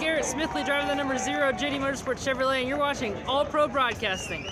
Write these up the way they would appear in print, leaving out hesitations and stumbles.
here, Smithley, driver the number 0, JD Motorsports Chevrolet, and you're watching All Pro Broadcasting.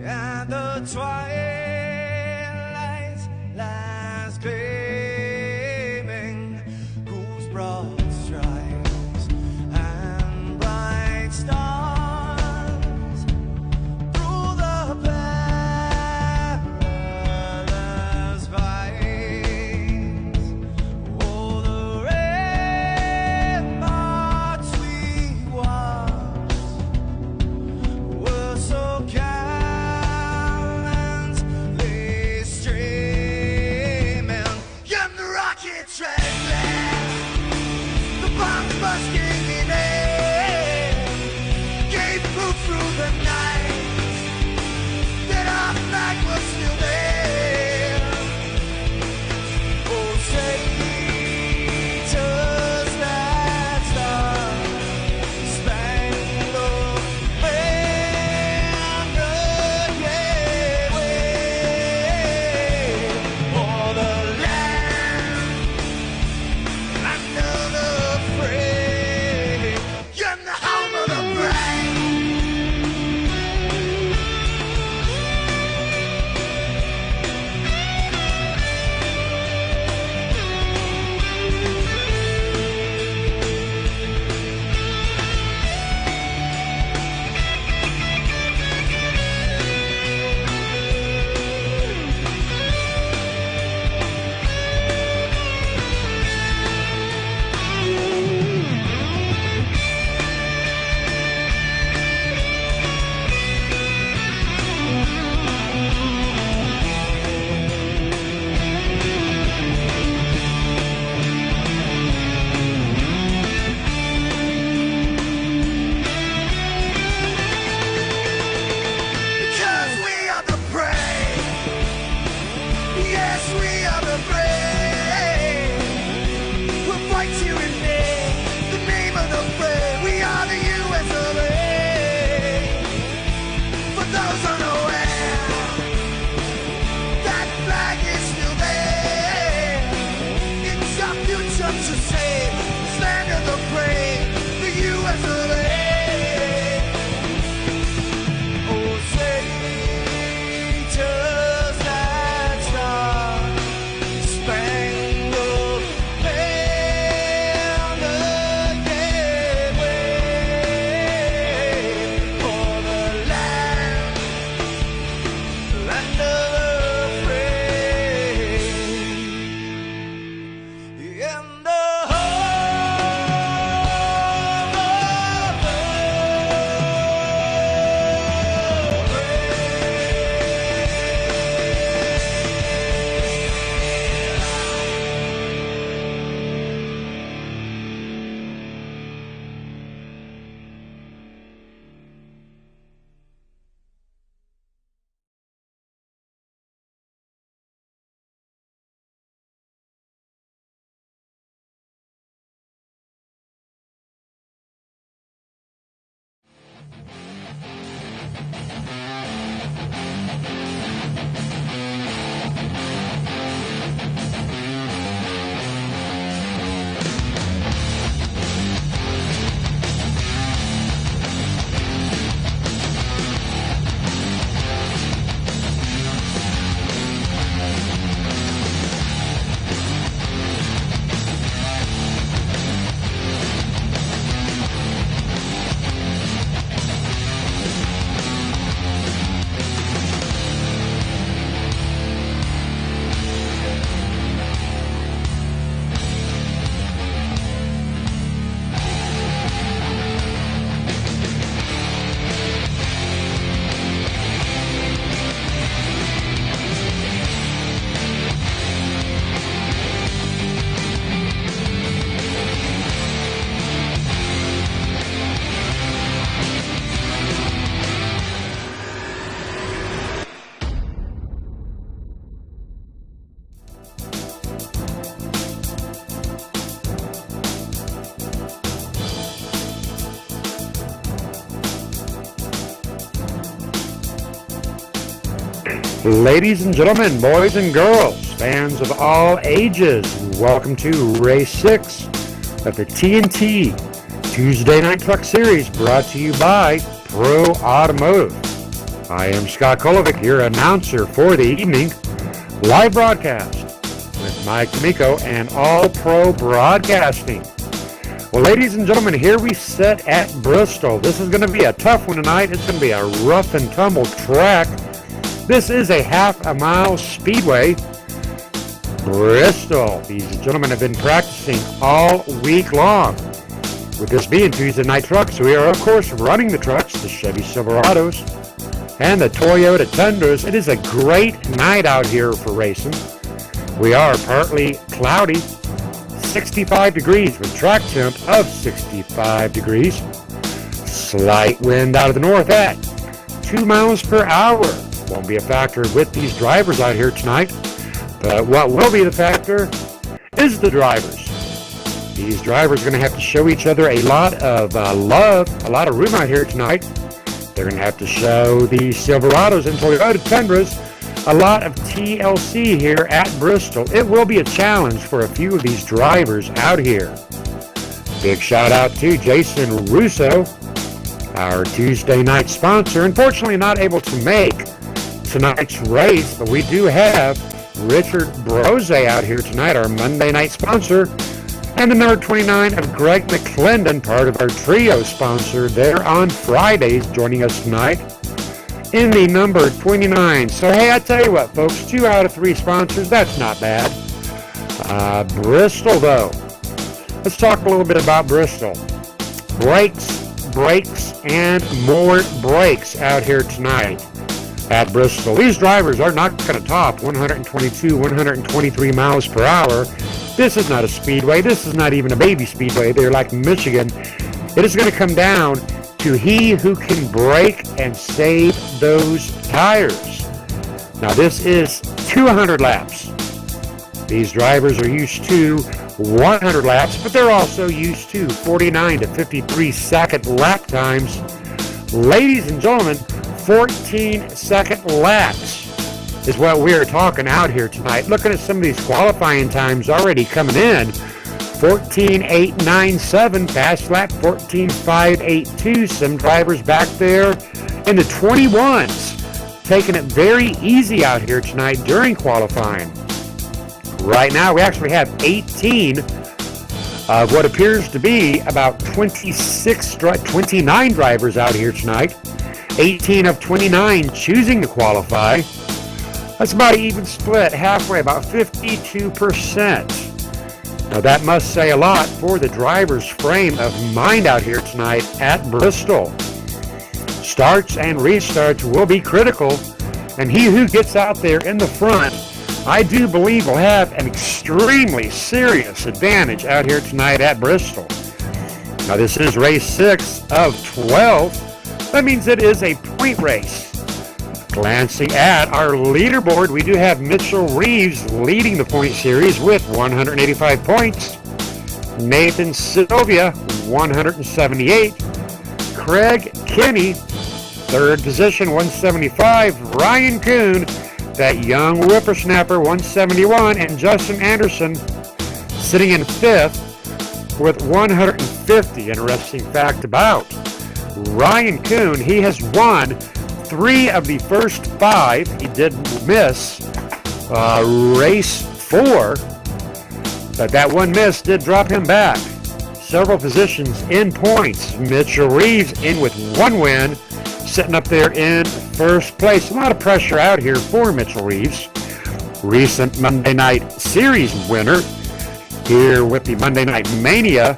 and the twilight lies gleaming, whose broad stripes and bright stars through the perilous fights. Oh, the ramparts we watched were so gallantly streaming, and the rockets red glare, the bombs bursting in air, gave proof through the night that our flag was still there. Oh, say, does that star-spangled banner yet wave o'er the land under the fray, and the home of the brave? Because we are the brave. Yes, we are the brave. We'll fight to invade the name of the brave. We are the US of A. For those unaware, that flag is still there. It's our future to save this land of the brave, the US of A. Oh, say, does that star-spangled banner yet wave o'er the land under the fray, in the home of the Ladies and gentlemen, boys and girls, fans of all ages, welcome to Race 6 of the Tnt Tuesday Night Truck Series, brought to you by Pro Automotive. I am Scott Kolovic, your announcer for the evening. Live broadcast with Mike D'Amico and All Pro Broadcasting. Well, ladies and gentlemen, here we sit at Bristol. This is going to be a tough one tonight. It's going to be a rough and tumble track. This is a half-a-mile speedway. Bristol. These gentlemen have been practicing all week long. With this being Tuesday night trucks, we are, of course, running the trucks, the Chevy Silverados and the Toyota Tundras. It is a great night out here for racing. We are partly cloudy, 65 degrees with track temp of 65 degrees. Slight wind out of the north at 2 miles per hour. Won't be a factor with these drivers out here tonight, but what will be the factor is the drivers. These drivers are going to have to show each other a lot of love, a lot of room out here tonight. They're going to have to show the Silverados and Toyota Tundras a lot of TLC here at Bristol. It will be a challenge for a few of these drivers out here. Big shout out to Jason Russo, our Tuesday night sponsor. Unfortunately not able to make tonight's race, but we do have Richard Brose out here tonight, our Monday night sponsor. And the number 29 of Greg McClendon, part of our trio sponsor there on Fridays, joining us tonight in the number 29. So, hey, I tell you what, folks, 2 out of 3 sponsors, that's not bad. Bristol, though. Let's talk a little bit about Bristol. Brakes, and more brakes out here tonight at Bristol. These drivers are not going to top 122, 123 miles per hour. This is not a speedway. This is not even a baby speedway. They're like Michigan. It is going to come down to he who can brake and save those tires. Now, this is 200 laps. These drivers are used to 100 laps, but they're also used to 49 to 53 second lap times. Ladies and gentlemen, 14-second laps is what we're talking out here tonight. Looking at some of these qualifying times already coming in. 14.897, fast lap 14.582. Some drivers back there in the 21s, taking it very easy out here tonight during qualifying. Right now, we actually have 18 of what appears to be about 29 drivers out here tonight. 18 of 29 choosing to qualify. That's about an even split, halfway, about 52%. Now that must say a lot for the driver's frame of mind out here tonight at Bristol. Starts and restarts will be critical, and he who gets out there in the front, I do believe, will have an extremely serious advantage out here tonight at Bristol. Now this is race 6 of 12. That means it is a point race. Glancing at our leaderboard, we do have Mitchell Reeves leading the point series with 185 points. Nathan Sylvia, 178. Craig Kinney, third position, 175. Ryan Kuhn, that young whippersnapper, 171. And Justin Anderson sitting in 5th with 150. Interesting fact about Ryan Kuhn, he has won 3 of the first 5. He did miss race 4, but that one miss did drop him back several positions in points. Mitchell Reeves in with 1 win, sitting up there in first place. A lot of pressure out here for Mitchell Reeves. Recent Monday Night Series winner here with the Monday Night Mania.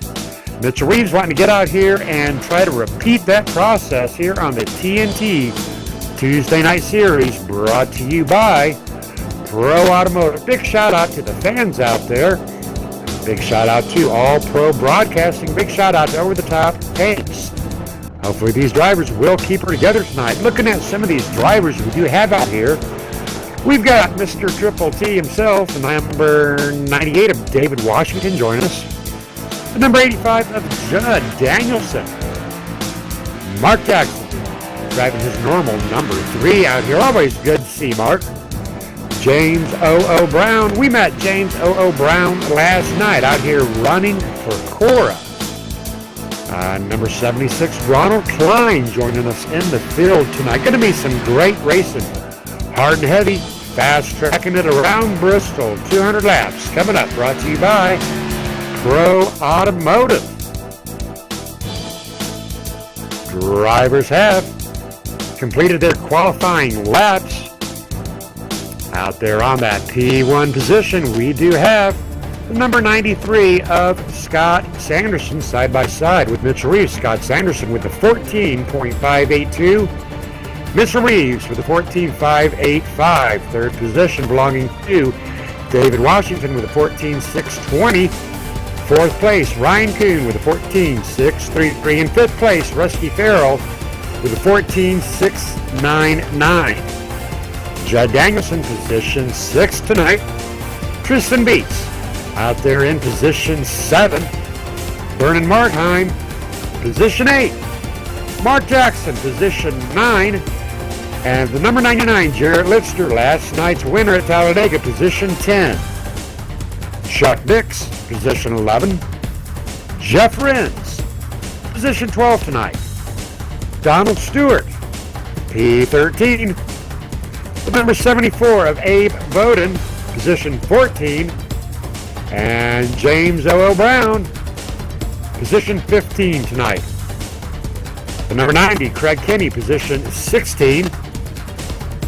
Mitchell Reeves wanting to get out here and try to repeat that process here on the TNT Tuesday Night Series, brought to you by Pro Automotive. Big shout out to the fans out there. Big shout out to All Pro Broadcasting. Big shout out to Over the Top Tapes. Hopefully these drivers will keep her together tonight. Looking at some of these drivers we do have out here, we've got Mr. Triple T himself, the number 98 of David Washington joining us. The number 85 of Judd Danielson. Mark Jackson driving his normal number 3 out here. Always good to see Mark. James O.O. Brown. We met James O.O. Brown last night out here running for Cora. Number 76, Ronald Klein, joining us in the field tonight. Going to be some great racing. Hard and heavy, fast tracking it around Bristol. 200 laps coming up, brought to you by Pro Automotive. Drivers have completed their qualifying laps. Out there on that P1 position, we do have the number 93 of Scott Sanderson side by side with Mitchell Reeves. Scott Sanderson with the 14.582. Mitchell Reeves with the 14.585. Third position belonging to David Washington with a 14.620. Fourth place, Ryan Kuhn with a 14.633. In fifth place, Rusty Farrell with a 14.699. Judd Danielson, position 6 tonight. Tristan Beats out there in position 7. Vernon Markheim, position 8. Mark Jackson, position 9. And the number 99, Jarrett Lipster, last night's winner at Talladega, position 10. Chuck Dix, position 11. Jeff Renz, position 12 tonight. Donald Stewart, P13. The number 74 of Abe Bowden, position 14. And James O.L. Brown, position 15 tonight. The number 90, Craig Kenny, position 16.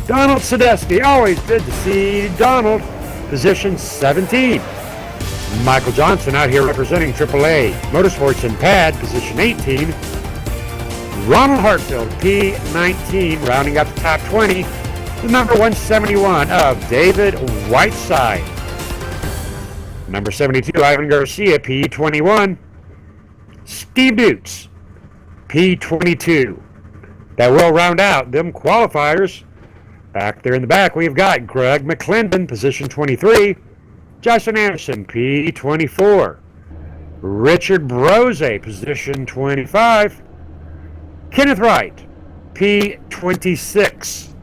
Donald Sadesky, always good to see Donald, position 17. Michael Johnson out here representing AAA Motorsports and Pad, position 18. Ronald Hartfield, P19, rounding up the top 20. The number 171 of David Whiteside. Number 72, Ivan Garcia, P21. Steve Dukes, P22. That will round out them qualifiers. Back there in the back, we've got Greg McClendon, position 23. Justin Anderson, P24. Richard Brose, position 25. Kenneth Wright, P26.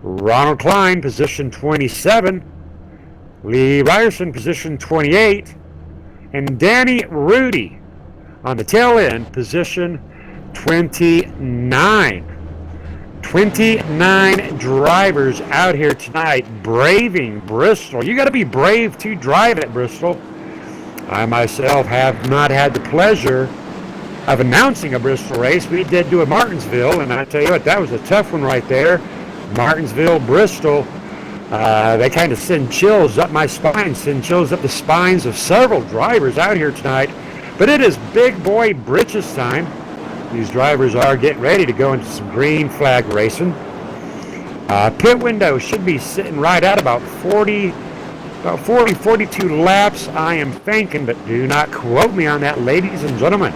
Ronald Klein, position 27. Lee Ryerson, position 28. And Danny Rudy on the tail end, position 29. 29 drivers out here tonight braving Bristol. You got to be brave to drive at Bristol. I myself have not had the pleasure of announcing a Bristol race. We did do a Martinsville, and I tell you what, that was a tough one right there. Martinsville, Bristol. They kind of send chills up my spine, send chills up the spines of several drivers out here tonight. But it is big boy britches time. These drivers are getting ready to go into some green flag racing. Pit window should be sitting right at about 40, 42 laps, I am thinking, but do not quote me on that, ladies and gentlemen.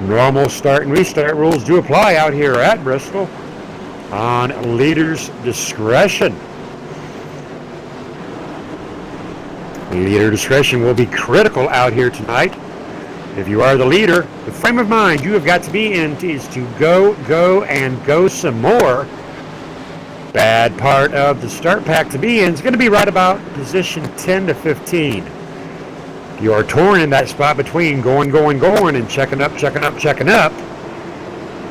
Normal start and restart rules do apply out here at Bristol on leader's discretion. Leader discretion will be critical out here tonight. If you are the leader, the frame of mind you have got to be in is to go some more. Bad part of the start pack to be in is going to be right about position 10 to 15. You're torn in that spot between going, and checking up.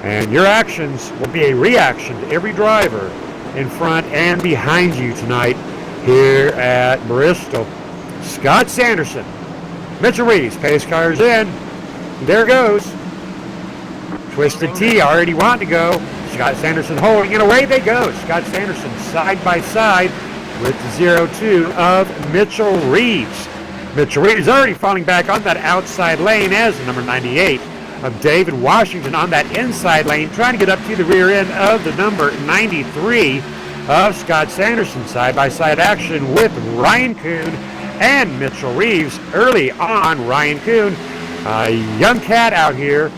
And your actions will be a reaction to every driver in front and behind you tonight here at Bristol. Scott Sanderson, Mitchell Reeves, pace cars in. There goes. Twisted T already wanting to go. Scott Sanderson holding, and away they go. Scott Sanderson side by side with the 02 of Mitchell Reeves. Mitchell Reeves already falling back on that outside lane as the number 98 of David Washington on that inside lane, trying to get up to the rear end of the number 93 of Scott Sanderson. Side-by-side action with Ryan Kuhn and Mitchell Reeves. Early on, Ryan Kuhn, a young cat out here,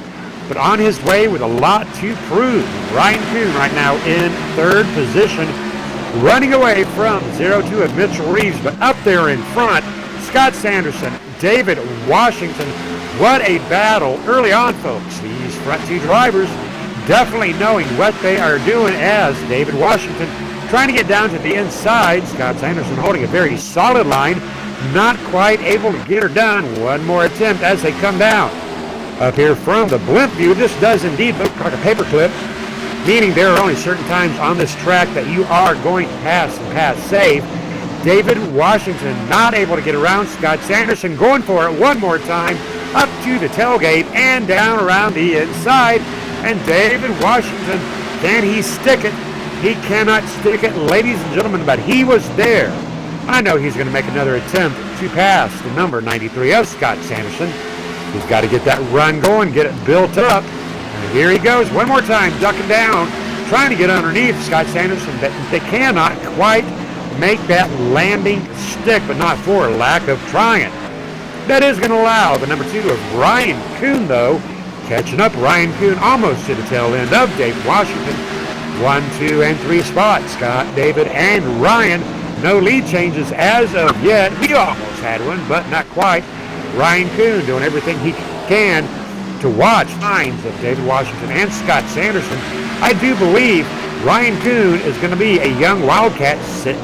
but on his way with a lot to prove. Ryan Kuhn right now in third position, running away from 02 of Mitchell Reeves, but up there in front, Scott Sanderson, David Washington. What a battle early on, folks. These front two drivers definitely knowing what they are doing, as David Washington trying to get down to the inside. Scott Sanderson holding a very solid line, not quite able to get her done. One more attempt as they come down. up here from the blimp view. This does indeed look like a paperclip, meaning there are only certain times on this track that you are going to pass and pass safe. David Washington not able to get around. Scott Sanderson going for it one more time, up to the tailgate and down around the inside. And David Washington, can he stick it? He cannot stick it, ladies and gentlemen, but he was there. I know he's going to make another attempt to pass the number 93 of Scott Sanderson. He's got to get that run going, get it built up. And here he goes one more time, ducking down, trying to get underneath Scott Sanderson, but they cannot quite make that landing stick, but not for lack of trying. That is going to allow the number 2 of Ryan Kuhn, though, catching up. Ryan Kuhn almost to the tail end of David Washington. 1, 2, and 3 spots. Scott, David, and Ryan. No lead changes as of yet. We almost had one, but not quite. Ryan Kuhn doing everything he can to watch signs of David Washington and Scott Sanderson. I do believe Ryan Kuhn is going to be a young Wildcat sitting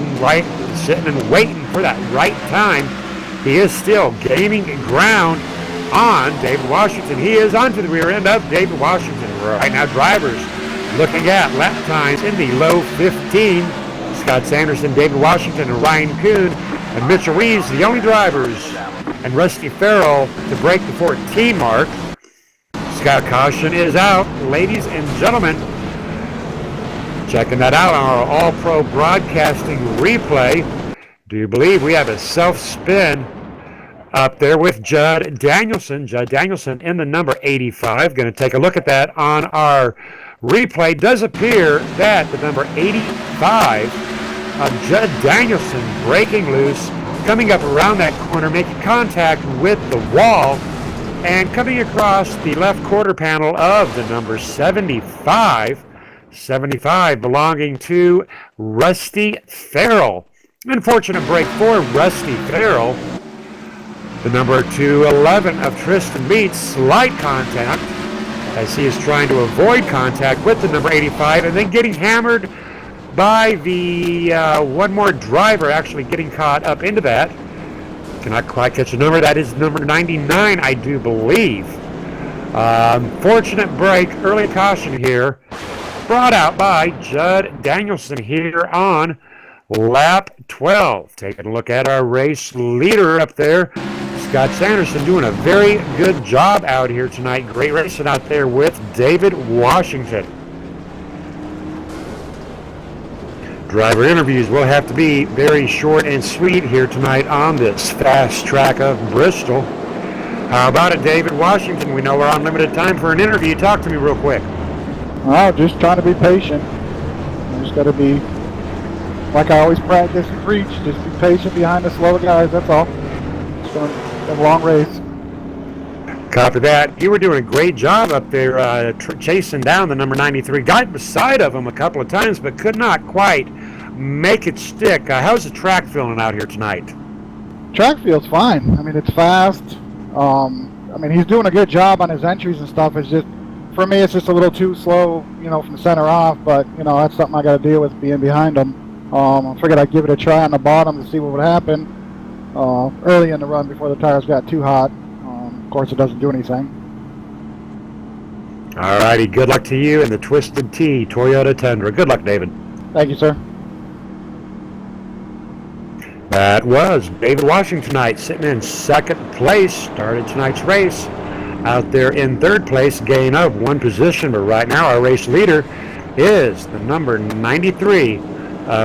and waiting for that right time. He is still gaining ground on David Washington. He is onto the rear end of David Washington. Right now, drivers looking at lap times in the low 15. Scott Sanderson, David Washington, and Ryan Kuhn, and Mitchell Reeves, the only drivers, and Rusty Farrell to break the 14 mark. Scott caution is out, ladies and gentlemen. Checking that out on our All-Pro Broadcasting replay. Do you believe we have a self-spin up there with Judd Danielson? Judd Danielson in the number 85. Going to take a look at that on our replay. Does appear that the number 85 of Judd Danielson breaking loose, coming up around that corner, making contact with the wall, and coming across the left quarter panel of the number 75. 75 belonging to Rusty Farrell. Unfortunate break for Rusty Farrell. The number 211 of Tristan Beats, slight contact as he is trying to avoid contact with the number 85 and then getting hammered by the one more driver actually getting caught up into that. Cannot quite catch a number. That is number 99, I do believe. Fortunate break, early caution here, brought out by Judd Danielson here on lap 12. Taking a look at our race leader up there, Scott Sanderson, doing a very good job out here tonight. Great racing out there with David Washington. Driver interviews will have to be very short and sweet here tonight on this fast track of Bristol. How about it, David Washington? We know we're on limited time for an interview. Talk to me real quick. Oh, just trying to be patient. I just got to be, like I always practice and preach, just be patient behind the slow guys, that's all. It's going to be a long race. Copy that. You were doing a great job up there chasing down the number 93. Got beside of him a couple of times, but could not quite make it stick. How's the track feeling out here tonight? Track feels fine. I mean, it's fast. I mean, he's doing a good job on his entries and stuff. It's just, for me, it's just a little too slow, you know, from center off. But, you know, that's something I got to deal with being behind him. I figured I'd give it a try on the bottom to see what would happen early in the run before the tires got too hot. Of course, it doesn't do anything. All righty. Good luck to you in the Twisted T Toyota Tundra. Good luck, David. Thank you, sir. That was David Washington tonight, sitting in second place. Started tonight's race out there in third place, gain of one position. But right now, our race leader is the number 93.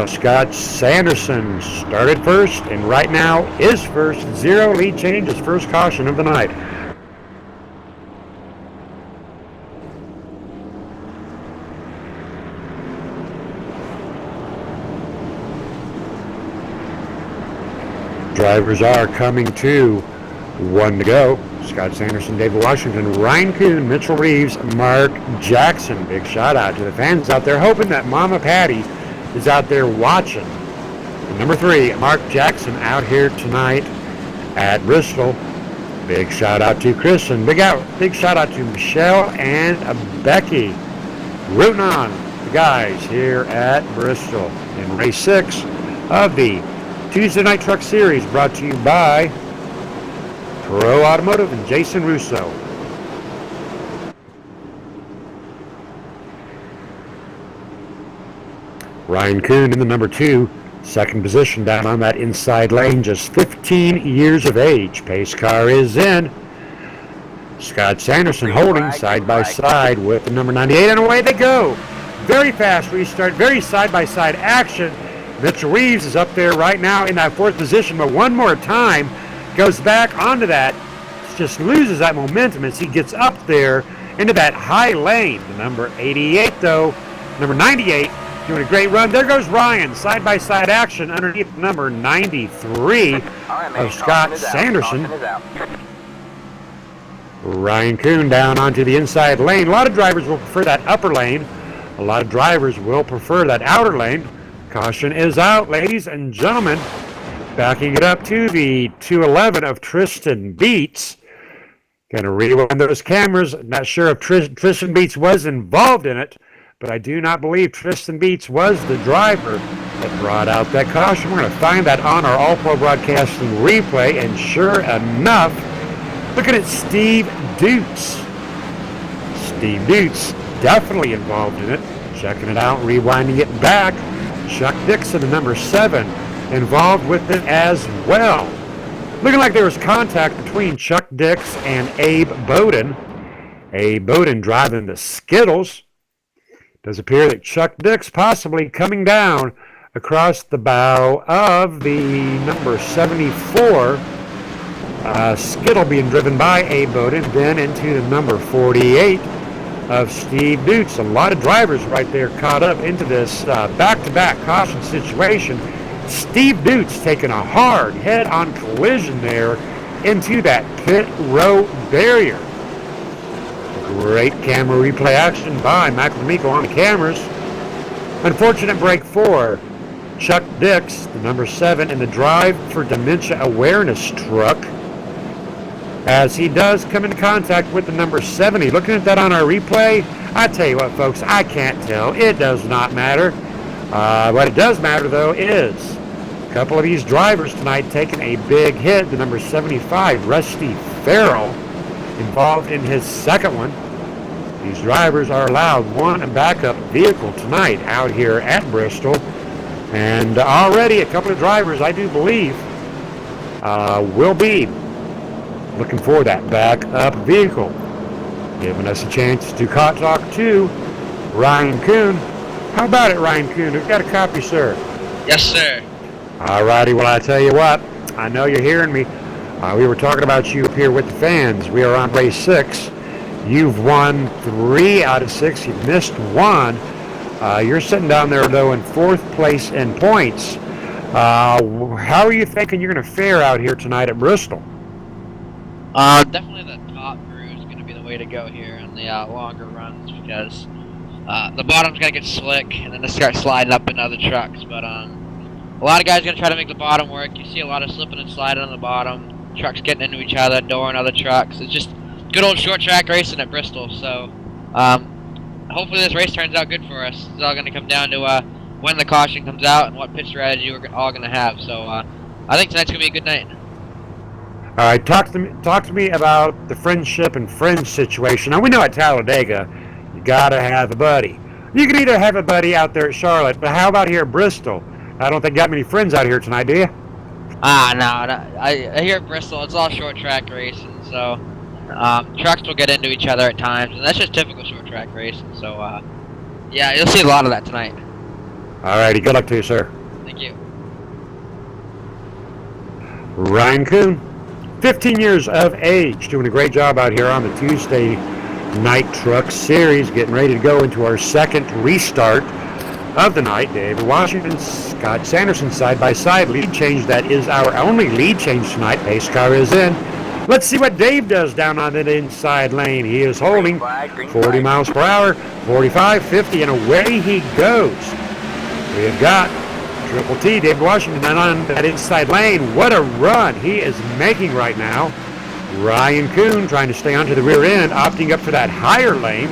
Scott Sanderson started first, and right now is first. 0 lead changes, first caution of the night. Drivers are coming to, 1 to go. Scott Sanderson, David Washington, Ryan Kuhn, Mitchell Reeves, Mark Jackson. Big shout out to the fans out there, hoping that Mama Patty is out there watching. And number 3, Mark Jackson out here tonight at Bristol. Big shout out to Chris and big shout out to Michelle and Becky. Rooting on the guys here at Bristol in race 6 of the Tuesday Night Truck Series, brought to you by Pro Automotive and Jason Russo. Ryan Kuhn in the number 2, second position down on that inside lane, just 15 years of age. Pace car is in. Scott Sanderson holding side by side with the number 98, and away they go. Very fast restart, very side-by-side action. Mitchell Reeves is up there right now in that 4th position, but one more time goes back onto that, just loses that momentum as he gets up there into that high lane. The number 88, though, number 98, doing a great run. There goes Ryan, side-by-side action underneath number 93 of Scott Sanderson. Ryan Kuhn down onto the inside lane. A lot of drivers will prefer that upper lane. A lot of drivers will prefer that outer lane. Caution is out, ladies and gentlemen. Backing it up to the 211 of Tristan Beats. Going to rewind those cameras. Not sure if Tristan Beats was involved in it, but I do not believe Tristan Beats was the driver that brought out that caution. We're going to find that on our All-Pro Broadcasting replay, and sure enough, looking at Steve Dutz. Steve Dutz definitely involved in it. Checking it out, rewinding it back. Chuck Dixon, the number 7, involved with it as well. Looking like there was contact between Chuck Dix and Abe Bowden. Abe Bowden driving the Skittles. Does appear that Chuck Dix possibly coming down across the bow of the number 74. Skittle being driven by Abe Bowden, then into the number 48 of Steve Dutz. A lot of drivers right there caught up into this back-to-back caution situation. Steve Dutz taking a hard head-on collision there into that pit row barrier. Great camera replay action by Michael D'Amico on the cameras. Unfortunate break for Chuck Dix, the number 7 in the Drive for Dementia Awareness truck, as he does come into contact with the number 70. Looking at that on our replay, I tell you what, folks, I can't tell. It does not matter. What it does matter, though, is a couple of these drivers tonight taking a big hit. The number 75, Rusty Farrell, involved in his second one. These drivers are allowed one backup vehicle tonight out here at Bristol. And already a couple of drivers, I do believe, will be looking for that backup vehicle. Giving us a chance to talk to Ryan Kuhn. How about it, Ryan Kuhn? We've got a copy, sir. Yes, sir. All righty. Well, I tell you what, I know you're hearing me. We were talking about you up here with the fans. We are on race 6. You've won 3 out of 6. You've missed 1. You're sitting down there, though, in 4th place in points. How are you thinking you're going to fare out here tonight at Bristol? Definitely the top crew is going to be the way to go here on the longer runs, because the bottom's going to get slick and then they start sliding up into other trucks. But a lot of guys are going to try to make the bottom work. You see a lot of slipping and sliding on the bottom, trucks getting into each other, dooring other trucks. It's just good old short track racing at Bristol. So hopefully this race turns out good for us. It's all going to come down to when the caution comes out and what pit strategy we're all going to have. So I think tonight's going to be a good night. All right, talk to me about the friendship and friends situation. Now, we know at Talladega, you got to have a buddy. You can either have a buddy out there at Charlotte, but how about here at Bristol? I don't think you got many friends out here tonight, do you? No. I here at Bristol, it's all short track racing, so trucks will get into each other at times, and that's just typical short track racing. So, yeah, you'll see a lot of that tonight. All righty, good luck to you, sir. Thank you. Ryan Kuhn, 15 years of age, doing a great job out here on the Tuesday Night Truck Series, getting ready to go into our second restart of the night. David Washington, Scott Sanderson side by side. Lead change, that is our only lead change tonight. Pace car is in. Let's see what Dave does down on that inside lane. He is holding 40 miles per hour, 45, 50, and away he goes. We have got Triple T, David Washington, on that inside lane. What a run he is making right now. Ryan Kuhn trying to stay onto the rear end, opting up for that higher lane.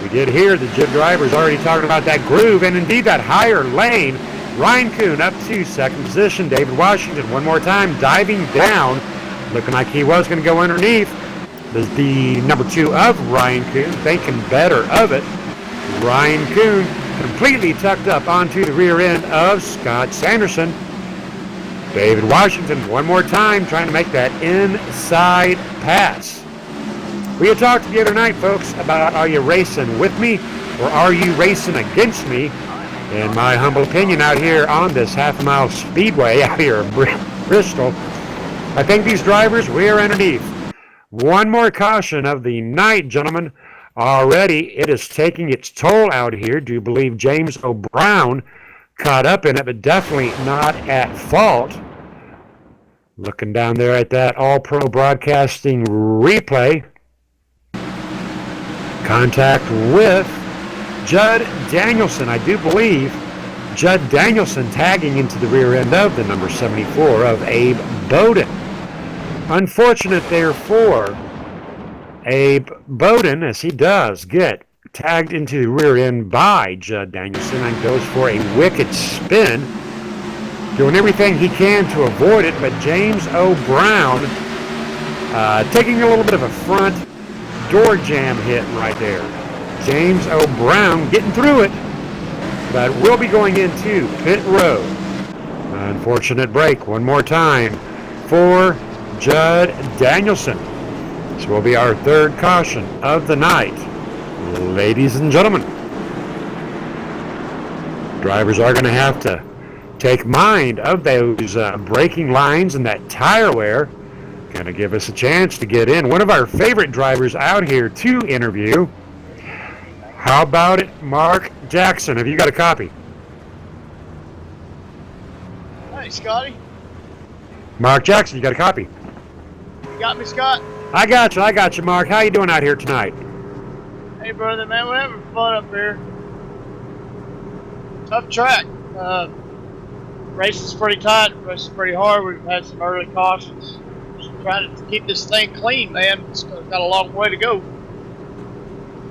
We did hear the Jib drivers already talking about that groove, and indeed that higher lane. Ryan Kuhn up to second position. David Washington one more time diving down, looking like he was going to go underneath. There's the number 2 of Ryan Kuhn, thinking better of it. Ryan Kuhn completely tucked up onto the rear end of Scott Sanderson. David Washington one more time trying to make that inside pass. We had talked the other night, folks, about are you racing with me or are you racing against me? In my humble opinion, out here on this half-mile speedway out here in Bristol, I think these drivers, we're underneath. One more caution of the night, gentlemen. Already it is taking its toll out here. Do believe James O'Brown caught up in it, but definitely not at fault. Looking down there at that All-Pro Broadcasting replay. Contact with Judd Danielson. I do believe Judd Danielson tagging into the rear end of the number 74 of Abe Bowden. Unfortunate there for Abe Bowden, as he does get tagged into the rear end by Judd Danielson and goes for a wicked spin, doing everything he can to avoid it, but James O'Brown taking a little bit of a front door jam hit right there. James O'Brown getting through it, but will be going into pit road. Unfortunate break one more time for Judd Danielson. This will be our third caution of the night. Ladies and gentlemen, drivers are going to have to take mind of those braking lines and that tire wear. Going to give us a chance to get in. One of our favorite drivers out here to interview. How about it, Mark Jackson? Have you got a copy? Hey, Scotty. Mark Jackson, you got a copy? You got me, Scott? I got you, Mark. How you doing out here tonight? Hey, brother, man, we're having fun up here. Tough track. Race is pretty tight. Race is pretty hard. We've had some early cautions. Just trying to keep this thing clean, man. It's got a long way to go.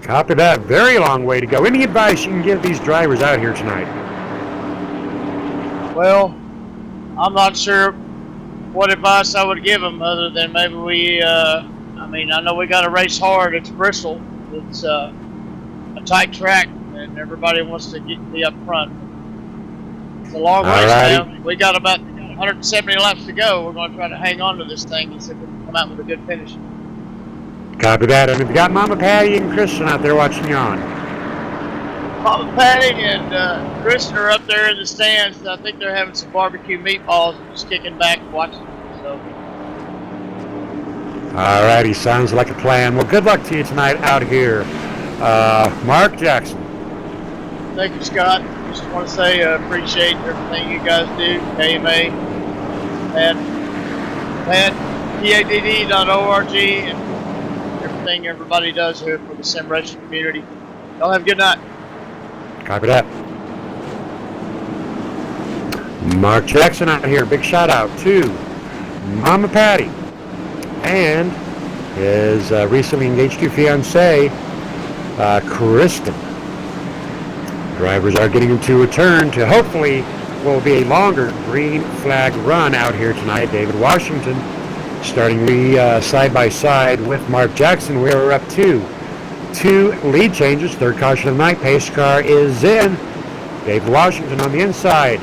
Copy that. Very long way to go. Any advice you can give these drivers out here tonight? Well, I'm not sure what advice I would give them other than maybe I know we got to race hard. It's Bristol. It's a tight track, and everybody wants to be up front. It's a long race now. We got about 170 laps to go. We're going to try to hang on to this thing and see if we can come out with a good finish. Copy that. And we've got Mama Patty and Christian out there watching you on. Mama Patty and Christian are up there in the stands. I think they're having some barbecue meatballs and just kicking back and watching. So. All righty. Sounds like a plan. Well, good luck to you tonight out here. Mark Jackson. Thank you, Scott. Just want to say appreciate everything you guys do. KMA and PADD.org and everything everybody does here for the sim racing community. Y'all have a good night. Copy that. Mark Jackson out here. Big shout out to Mama Patty and his recently engaged to fiancee, Kristen. Drivers are getting into a turn to hopefully will be a longer green flag run out here tonight. David Washington starting side by side with Mark Jackson. We are up to 2 lead changes. Third caution of the night. Pace car is in. David Washington on the inside.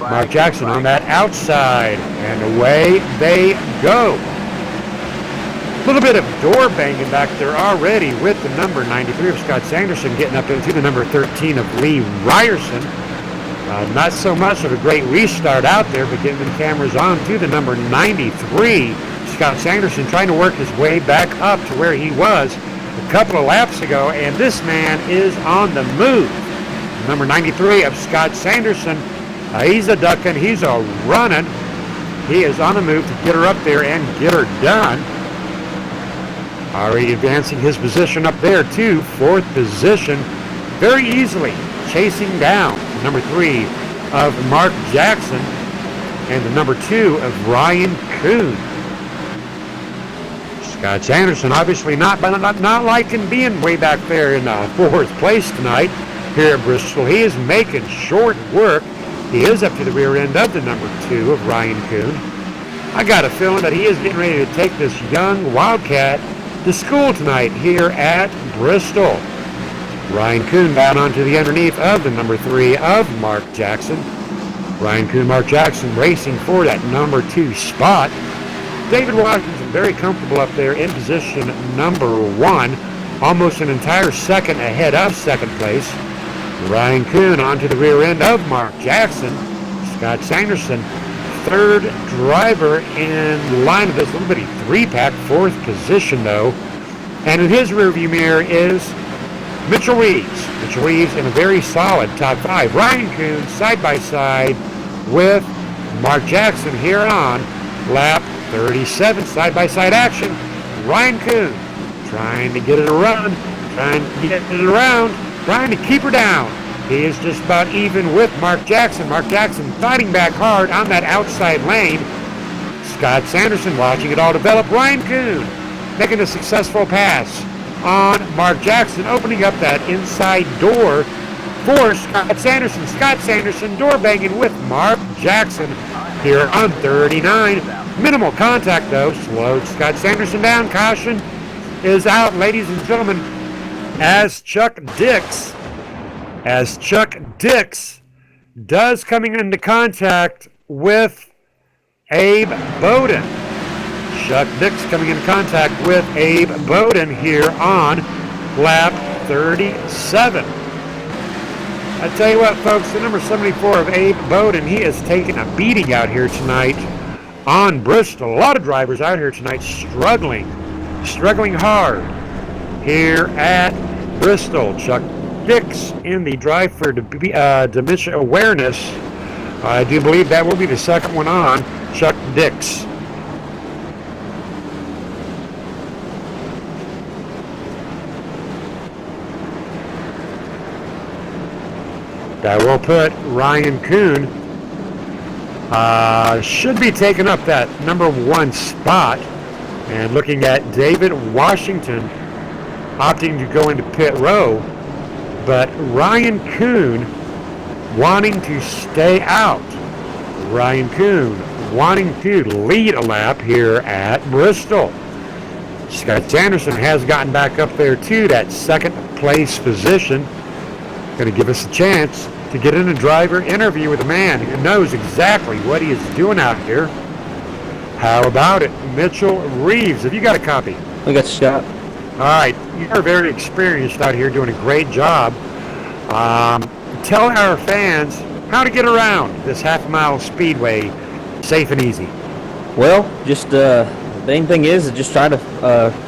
Mark Jackson on that outside. And away they go. A little bit of door banging back there already with the number 93 of Scott Sanderson getting up into the number 13 of Lee Ryerson. Not so much of a great restart out there, but getting the cameras on to the number 93, Scott Sanderson, trying to work his way back up to where he was a couple of laps ago, and this man is on the move. Number 93 of Scott Sanderson, he's a ducking, he's a running. He is on the move to get her up there and get her done. Already advancing his position up there to 4th position, very easily chasing down the number 3 of Mark Jackson and the number 2 of Ryan Kuhn. Scott Sanderson obviously not liking being way back there in 4th place tonight here at Bristol. He is making short work. He is up to the rear end of the number 2 of Ryan Kuhn. I got a feeling that he is getting ready to take this young Wildcat to school tonight here at Bristol. Ryan Kuhn down onto the underneath of the number 3 of Mark Jackson. Ryan Kuhn, Mark Jackson racing for that number 2 spot. David Washington very comfortable up there in position number 1, almost an entire second ahead of second place. Ryan Kuhn onto the rear end of Mark Jackson. Scott Sanderson, third driver in line of this little bitty 3-pack, 4th position though. And in his rearview mirror is Mitchell Reeves. Mitchell Reeves in a very solid top 5. Ryan Kuhn side by side with Mark Jackson here on lap 37. Side by side action. Ryan Kuhn trying to get it around, trying to get it around, trying to keep her down. He is just about even with Mark Jackson. Mark Jackson fighting back hard on that outside lane. Scott Sanderson watching it all develop. Ryan Kuhn making a successful pass on Mark Jackson, opening up that inside door for Scott Sanderson. Scott Sanderson door banging with Mark Jackson here on 39. Minimal contact though, slowed Scott Sanderson down. Caution is out, ladies and gentlemen, as Chuck Dix does coming into contact with Abe Bowden. Chuck Dix coming in contact with Abe Bowden here on lap 37. I tell you what, folks, the number 74 of Abe Bowden, he is taking a beating out here tonight on Bristol. A lot of drivers out here tonight struggling hard here at Bristol. Chuck Dix in the drive for dementia awareness. I do believe that will be the second one on Chuck Dix. That will put Ryan Kuhn, should be taking up that number 1 spot. And looking at David Washington opting to go into pit row, but Ryan Kuhn wanting to stay out. Ryan Kuhn wanting to lead a lap here at Bristol. Scott Sanderson has gotten back up there to that second place position. Going to give us a chance to get in a driver interview with a man who knows exactly what he is doing out here. How about it, Mitchell Reeves? Have you got a copy? I got Scott. All right, you're very experienced out here doing a great job. Tell our fans how to get around this half-mile speedway safe and easy. Well, just the main thing is just try to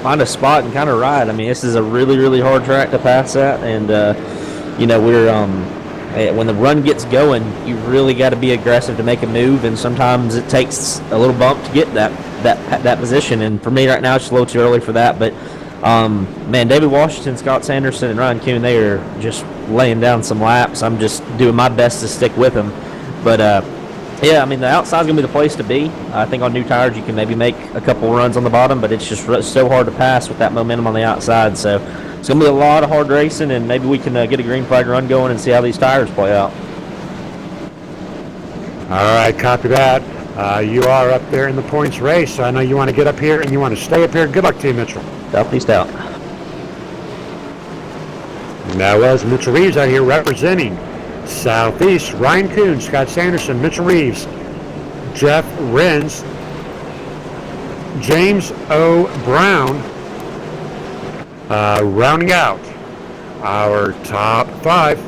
find a spot and kind of ride. I mean, this is a really, really hard track to pass at, and we're when the run gets going, you really got to be aggressive to make a move, and sometimes it takes a little bump to get that position. And for me right now, it's a little too early for that. But man, David Washington, Scott Sanderson, and Ryan Kuhn, they are just laying down some laps. I'm just doing my best to stick with them. But yeah, I mean, the outside's gonna be the place to be. I think on new tires you can maybe make a couple runs on the bottom, but it's just so hard to pass with that momentum on the outside. So it's going to be a lot of hard racing, and maybe we can get a green flag run going and see how these tires play out. All right, copy that. You are up there in the points race, so I know you want to get up here and you want to stay up here. Good luck to you, Mitchell. Southeast out. And that was Mitchell Reeves out here representing Southeast. Ryan Kuhn, Scott Sanderson, Mitchell Reeves, Jeff Renz, James O. Brown, rounding out our top 5.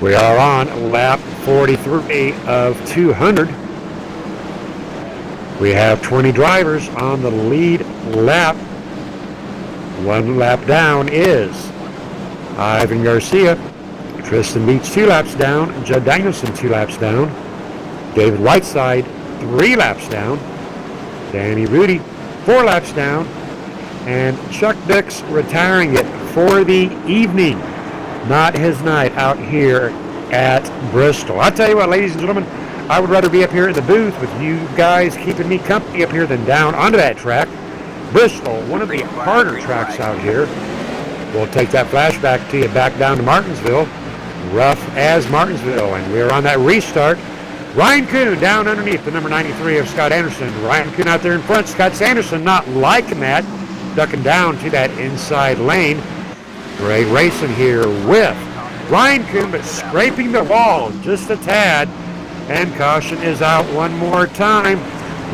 We are on lap 43 of 200. We have 20 drivers on the lead lap. 1 lap down is Ivan Garcia. Tristan Beats 2 laps down. Judd Danielson 2 laps down. David Whiteside 3 laps down. Danny Rudy 4 laps down. And Chuck Dix retiring it for the evening. Not his night out here at Bristol. I'll tell you what, ladies and gentlemen, I would rather be up here in the booth with you guys keeping me company up here than down onto that track. Bristol, one of the harder tracks out here. We'll take that flashback to you back down to Martinsville. Rough as Martinsville. And we're on that restart Ryan Kuhn down underneath the number 93 of Scott Anderson. Ryan Kuhn out there in front. Scott Sanderson not liking that, ducking down to that inside lane. Great racing here with Ryan Kuhn, but scraping the wall just a tad. And caution is out one more time.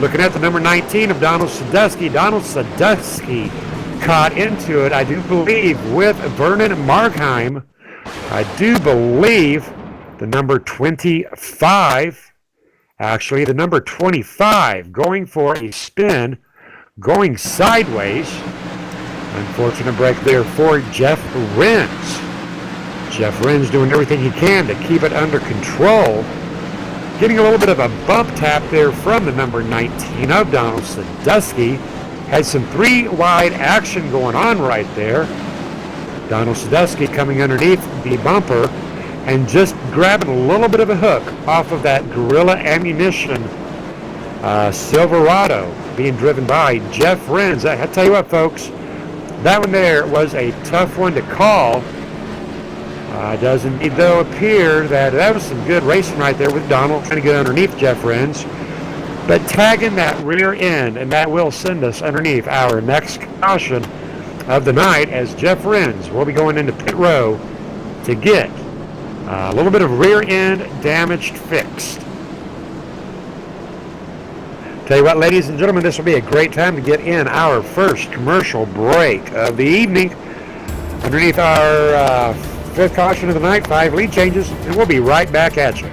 Looking at the number 19 of Donald Sadusky. Donald Sadusky caught into it, I do believe, with Vernon Markheim. I do believe the number 25, actually the number 25, going for a spin, going sideways. Unfortunate break there for Jeff Renz. Jeff Renz doing everything he can to keep it under control. Getting a little bit of a bump tap there from the number 19 of Donald Sadusky. Had some three-wide action going on right there. Donald Sadusky coming underneath the bumper and just grabbing a little bit of a hook off of that Gorilla Ammunition Silverado being driven by Jeff Renz. I tell you what, folks, that one there was a tough one to call. Does indeed, though, appear that was some good racing right there with Donald trying to get underneath Jeff Renz. But tagging that rear end, and that will send us underneath our next caution of the night as Jeff Renz will be going into pit row to get a little bit of rear end damaged fixed. Tell you what, ladies and gentlemen, this will be a great time to get in our first commercial break of the evening. Underneath our fifth caution of the night, 5 lead changes, and we'll be right back at you.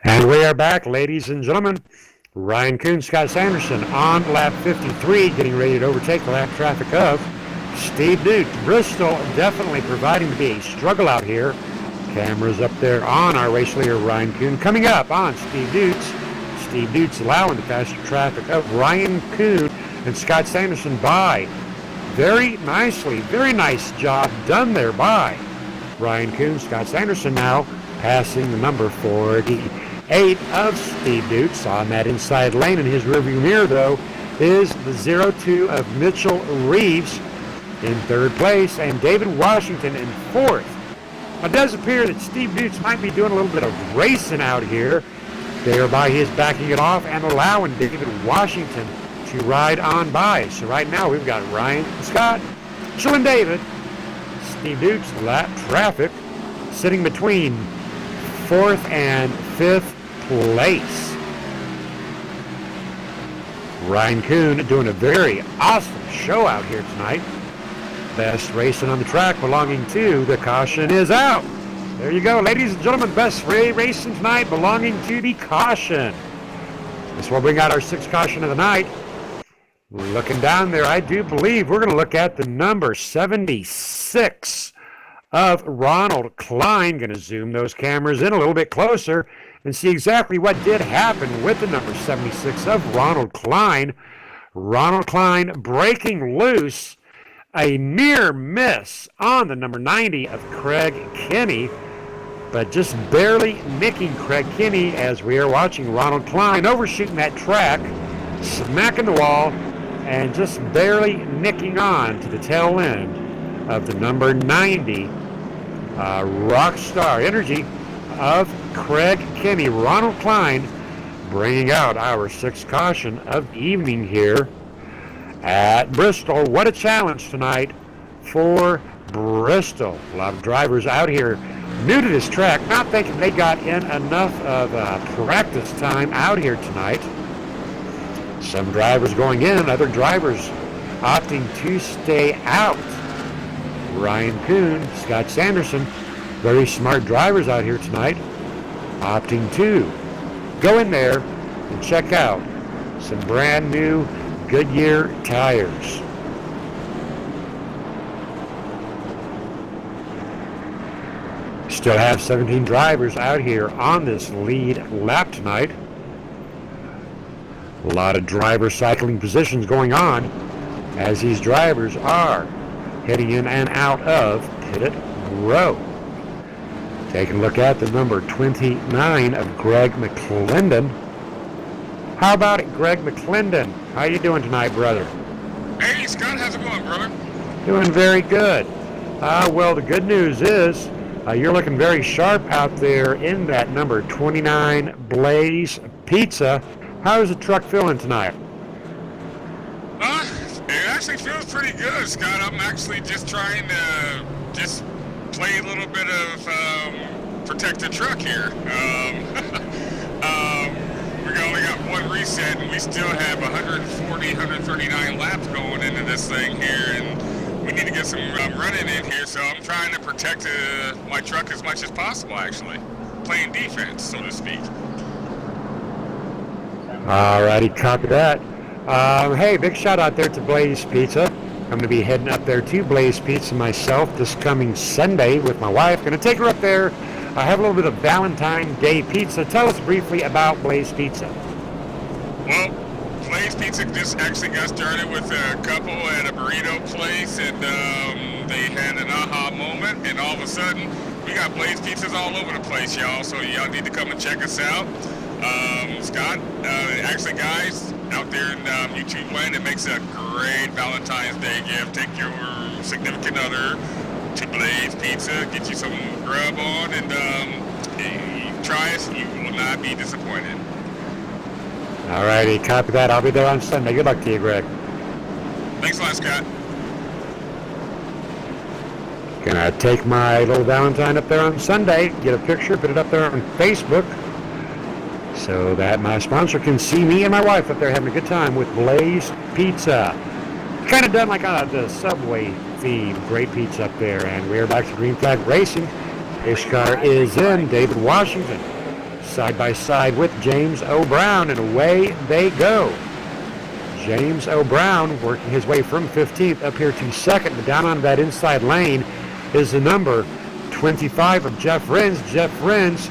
And we are back, ladies and gentlemen. Ryan Kuhn, Scott Sanderson on lap 53, getting ready to overtake the lap traffic of Steve Dukes. Bristol definitely proving to be a struggle out here. Cameras up there on our race leader, Ryan Kuhn. Coming up on Steve Dukes. Steve Dukes allowing the faster traffic of Ryan Kuhn and Scott Sanderson by. Very nicely, very nice job done there by Ryan Kuhn. Scott Sanderson now passing the number 48 of Steve Dukes on that inside lane. In his rearview mirror, though, is the 02 of Mitchell Reeves in third place and David Washington in fourth. It does appear that Steve Dukes might be doing a little bit of racing out here Thereby he is backing it off and allowing David Washington to ride on by. So right now we've got Ryan Scott, chilling David, Steve Dukes, lap traffic, sitting between 4th and 5th place. Ryan Kuhn doing a very awesome show out here tonight. Best racing on the track belonging to the caution is out. There you go, ladies and gentlemen, best racing tonight belonging to the caution. This will bring out our 6th caution of the night. Looking down there, I do believe we're going to look at the number 76 of Ronald Klein. Going to zoom those cameras in a little bit closer and see exactly what did happen with the number 76 of Ronald Klein. Ronald Klein breaking loose. A near miss on the number 90 of Craig Kinney, but just barely nicking Craig Kinney as we are watching Ronald Klein overshooting that track, smacking the wall, and just barely nicking on to the tail end of the number 90 Rockstar Energy of Craig Kinney. Ronald Klein bringing out our 6th caution of the evening here at Bristol. What a challenge tonight for Bristol. A lot of drivers out here new to this track, not thinking they got in enough of practice time out here tonight. Some drivers going in, other drivers opting to stay out. Ryan Kuhn, Scott Sanderson, very smart drivers out here tonight, opting to go in there and check out some brand new Goodyear tires. Still have 17 drivers out here on this lead lap tonight. A lot of driver cycling positions going on as these drivers are heading in and out of pit row. Taking a look at the number 29 of Greg McClendon. How about it, Greg McClendon? How you doing tonight, brother? Hey, Scott, how's it going, brother? Doing very good. Well, the good news is you're looking very sharp out there in that number 29 Blaze Pizza. How's the truck feeling tonight? It actually feels pretty good, Scott. I'm actually just trying to just play a little bit of protect the truck here. We only got one reset, and we still have 140, 139 laps going into this thing here, and we need to get some running in here, so I'm trying to protect my truck as much as possible, actually. Playing defense, so to speak. Alrighty, copy that. Hey, big shout out there to Blaze Pizza. I'm going to be heading up there to Blaze Pizza myself this coming Sunday with my wife. Going to take her up there. I have a little bit of Valentine's Day pizza. Tell us briefly about Blaze Pizza. Well, Blaze Pizza just actually got started with a couple at a burrito place, and they had an aha moment, and all of a sudden, we got Blaze Pizzas all over the place, y'all, so y'all need to come and check us out. Scott, actually, guys, out there in YouTube land, it makes a great Valentine's Day gift. Take your significant other to Blaze Pizza, get you some grub on, and try us. You will not be disappointed. Alrighty, copy that. I'll be there on Sunday. Good luck to you, Greg. Thanks a lot, Scott. Gonna take my little Valentine up there on Sunday, get a picture, put it up there on Facebook, so that my sponsor can see me and my wife up there having a good time with Blaze Pizza. Kind of done like the Subway theme. Great pizza up there. And we're back to Green Flag Racing. Ishkar is in. David Washington side by side with James O'Brown, and away they go. James O'Brown working his way from 15th up here to 2nd, but down on that inside lane is the number 25 of Jeff Rins. Jeff Rins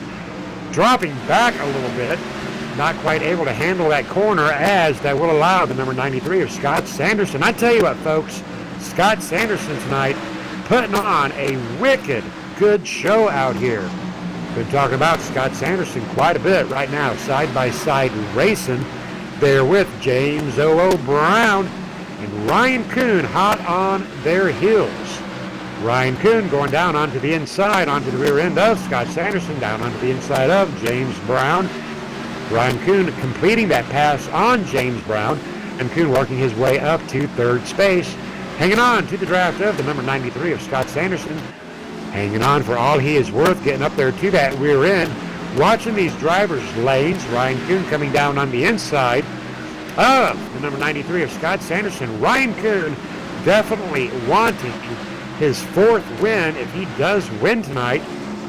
dropping back a little bit, not quite able to handle that corner, as that will allow the number 93 of Scott Sanderson. I tell you what, folks, Scott Sanderson tonight putting on a wicked good show out here. Been talking about Scott Sanderson quite a bit right now, side by side racing there with James O'Brown and Ryan Kuhn hot on their heels. Ryan Kuhn going down onto the inside, onto the rear end of Scott Sanderson, down onto the inside of James Brown. Ryan Kuhn completing that pass on James Brown, and Kuhn working his way up to third space, hanging on to the draft of the number 93 of Scott Sanderson, hanging on for all he is worth, getting up there to that rear end. Watching these drivers' lanes, Ryan Kuhn coming down on the inside of the number 93 of Scott Sanderson. Ryan Kuhn definitely wanting his fourth win. If he does win tonight,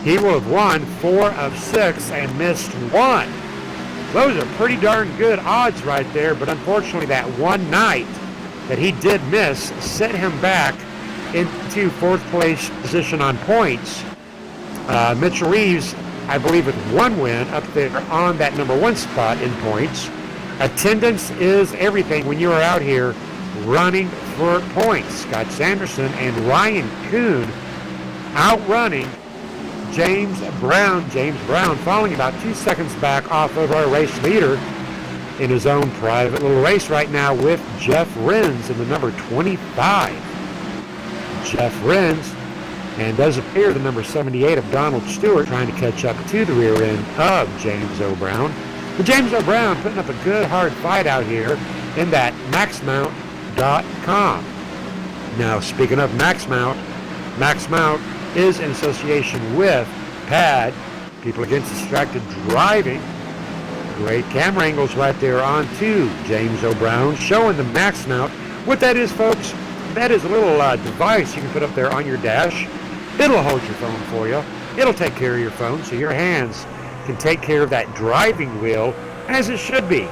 he will have won 4 of 6 and missed 1. Those are pretty darn good odds right there, but unfortunately that one night that he did miss set him back into fourth place position on points. Mitchell Reeves, I believe, with 1 win up there on that number 1 spot in points. Attendance is everything when you are out here running for points. Scott Sanderson and Ryan Kuhn outrunning James Brown. James Brown falling about 2 seconds back off of our race leader in his own private little race right now with Jeff Renz in the number 25. Jeff Renz, and does appear the number 78 of Donald Stewart trying to catch up to the rear end of James O'Brown. But James O'Brown putting up a good hard fight out here in that MaxMount.com. Now, speaking of MaxMount, MaxMount is in association with PAD, People Against Distracted Driving. Great camera angles right there on to James O'Brown, showing the MaxMount. What that is, folks, that is a little device you can put up there on your dash. It'll hold your phone for you. It'll take care of your phone, so your hands can take care of that driving wheel as it should be.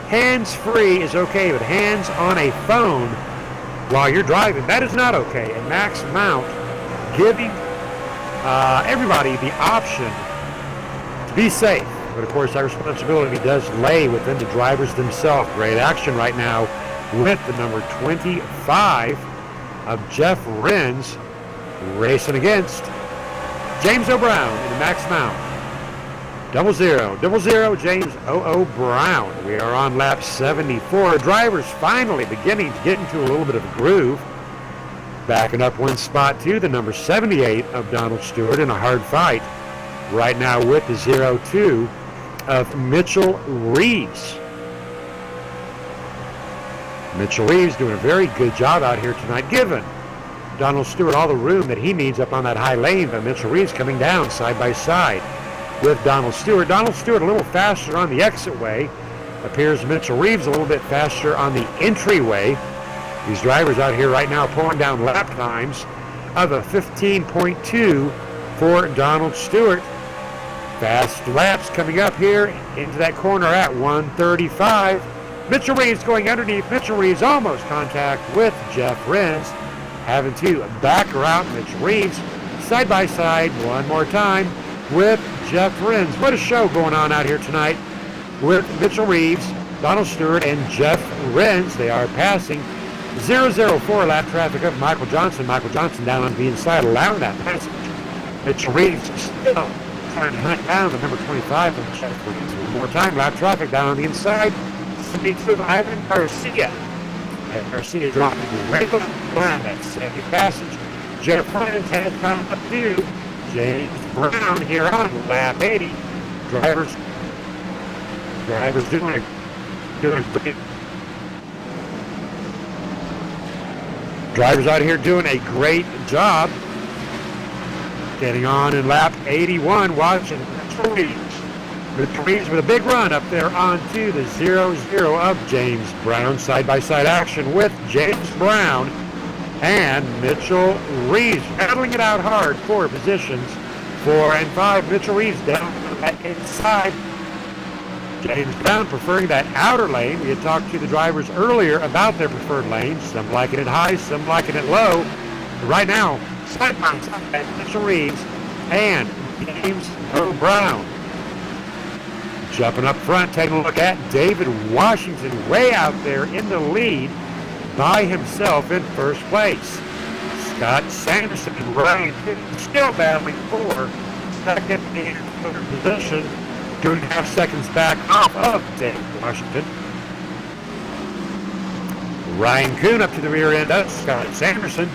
Hands-free is okay, but hands on a phone while you're driving, that is not okay. And MaxMount giving everybody the option to be safe. But of course, that responsibility does lay within the drivers themselves. Great action right now with the number 25 of Jeff Renz racing against James O'Brown in the MaxMount. 0-0, James O'Brown. We are on lap 74. Drivers finally beginning to get into a little bit of a groove. Backing up 1 spot to the number 78 of Donald Stewart in a hard fight right now with the 0-2 of Mitchell Reeves. Mitchell Reeves doing a very good job out here tonight, giving Donald Stewart all the room that he needs up on that high lane, but Mitchell Reeves coming down side by side with Donald Stewart. Donald Stewart a little faster on the exit way. Appears Mitchell Reeves a little bit faster on the entryway. These drivers out here right now pulling down lap times of a 15.2 for Donald Stewart. Fast laps coming up here into that corner at 135. Mitchell Reeves going underneath. Mitchell Reeves almost contact with Jeff Renz. Having to back around Mitchell Reeves side by side one more time with Jeff Renz. What a show going on out here tonight with Mitchell Reeves, Donald Stewart, and Jeff Renz. They are passing 004 lap traffic of Michael Johnson. Michael Johnson down on the inside, allowing that passage. Mitchell Reeves still trying to hunt down the number 25 of Jeff Renz. One more time, lap traffic down on the inside. 72 of Ivan Garcia. And Garcia dropping right on the line. That's second passage. Jeff Renz has come up to James Brown here on lap 80. Drivers doing great. Drivers out here doing a great job. Getting on in lap 81, watching Mitchell Reeves. Mitchell Reeves with a big run up there onto the 0-0 of James Brown. Side-by-side action with James Brown and Mitchell Reeves battling it out hard for positions 4 and 5. Mitchell Reeves down on that inside. James Brown preferring that outer lane. We had talked to the drivers earlier about their preferred lanes. Some liking it high, some liking it low. But right now, side by side, Mitchell Reeves and James O'Brown. Jumping up front, taking a look at David Washington way out there in the lead by himself in first place. Scott Sanderson and Ryan still battling for second and third position. 2.5 seconds back off of David Washington. Ryan Kuhn up to the rear end of Scott Sanderson.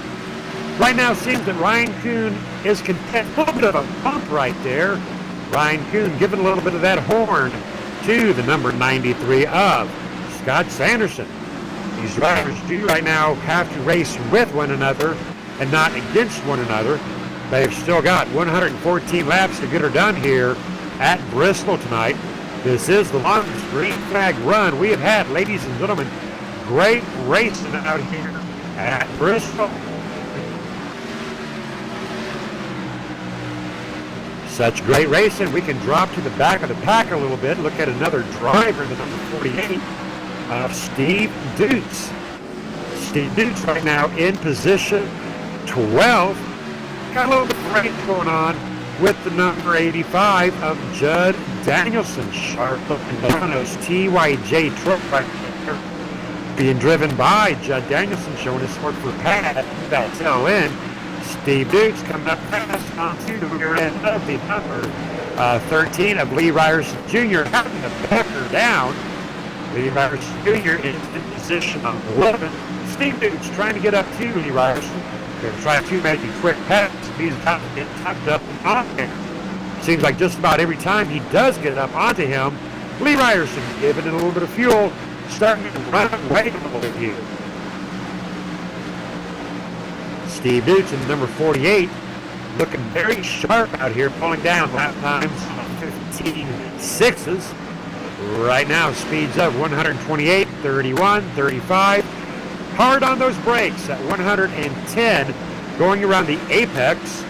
Right now seems that Ryan Kuhn is content. A little bit of a bump right there. Ryan Kuhn giving a little bit of that horn to the number 93 of Scott Sanderson. These drivers do right now have to race with one another and not against one another. They've still got 114 laps to get her done here at Bristol tonight. This is the longest green flag run we have had, ladies and gentlemen. Great racing out here at Bristol. Such great racing, we can drop to the back of the pack a little bit. Look at another driver, the number 48 of Steve Dutz. Steve Dutz right now in position 12. Got a little bit of rain going on with the number 85 of Judd Danielson. Sharp looking Bono's TYJ truck right there, being driven by Judd Danielson, showing his support for Pat at that tail end. Steve Dukes coming up fast onto the rear end of the number 13 of Lee Ryerson Jr. having to back her down. Lee Ryerson Jr. is in position on 11. Steve Dukes trying to get up to Lee Ryerson. They're trying to make a quick pass. He's about to get tucked up on there. Seems like just about every time he does get up onto him, Lee Ryerson giving it a little bit of fuel, starting to run away a little bit here. Steve Dutz in number 48 looking very sharp out here, pulling down lap times on 15.6s. Right now, speeds up 128, 31, 35. Hard on those brakes at 110, going around the apex.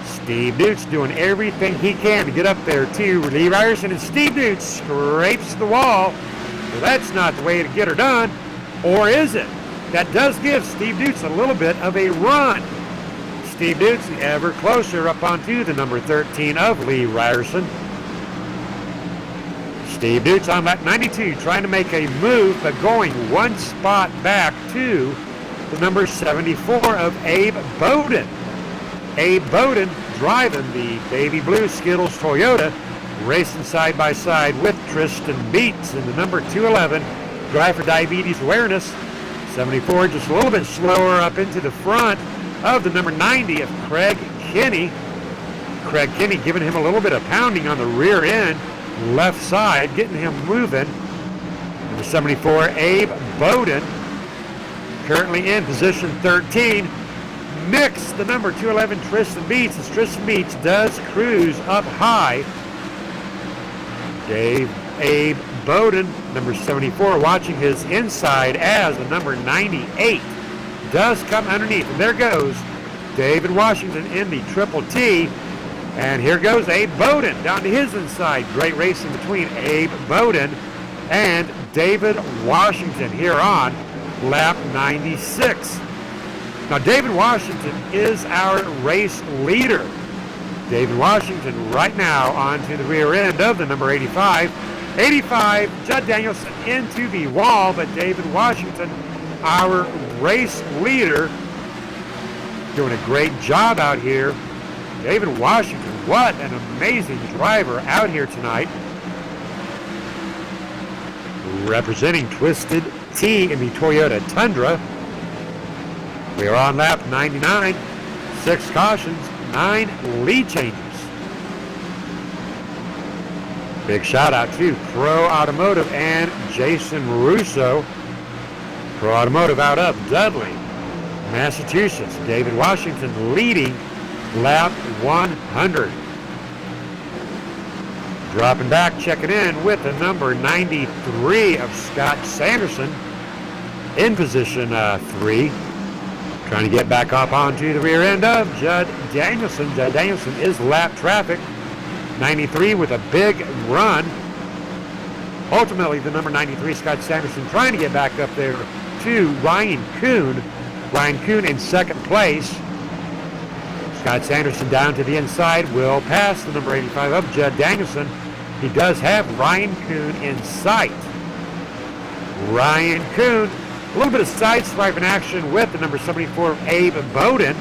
Steve Dutz doing everything he can to get up there too. Lee Ryerson, and Steve Dutz scrapes the wall. Well, that's not the way to get her done, or is it? That does give Steve Dutz a little bit of a run. Steve Dutz ever closer up onto the number 13 of Lee Ryerson. Steve Dutz on lap 92 trying to make a move, but going one spot back to the number 74 of Abe Bowden. Abe Bowden driving the baby blue Skittles Toyota, racing side by side with Tristan Beats in the number 211 Drive for Diabetes Awareness. 74 just a little bit slower up into the front of the number 90 of Craig Kinney. Craig Kinney giving him a little bit of pounding on the rear end, left side, getting him moving. Number 74, Abe Bowden, currently in position 13. Mix the number 211 Tristan Beats, as Tristan Beats does cruise up high. Abe Bowden, number 74, watching his inside as the number 98 does come underneath. And there goes David Washington in the Triple T. And here goes Abe Bowden down to his inside. Great racing between Abe Bowden and David Washington here on lap 96. Now, David Washington is our race leader. David Washington right now onto the rear end of the number 85. 85, Judd Danielson into the wall, but David Washington, our race leader, doing a great job out here. David Washington, what an amazing driver out here tonight. Representing Twisted T in the Toyota Tundra. We are on lap 99, 6 cautions, 9 lead changes. Big shout out to Pro Automotive and Jason Russo. Pro Automotive out of Dudley, Massachusetts. David Washington leading lap 100. Dropping back, checking in with the number 93 of Scott Sanderson in position 3. Trying to get back up onto the rear end of Judd Danielson. Judd Danielson is lap traffic. 93 with a big run. Ultimately, the number 93, Scott Sanderson, trying to get back up there to Ryan Kuhn. Ryan Kuhn in second place. Scott Sanderson down to the inside will pass the number 85 of Judd Danielson. He does have Ryan Kuhn in sight. Ryan Kuhn, a little bit of side swiping action with the number 74, Abe Bowden.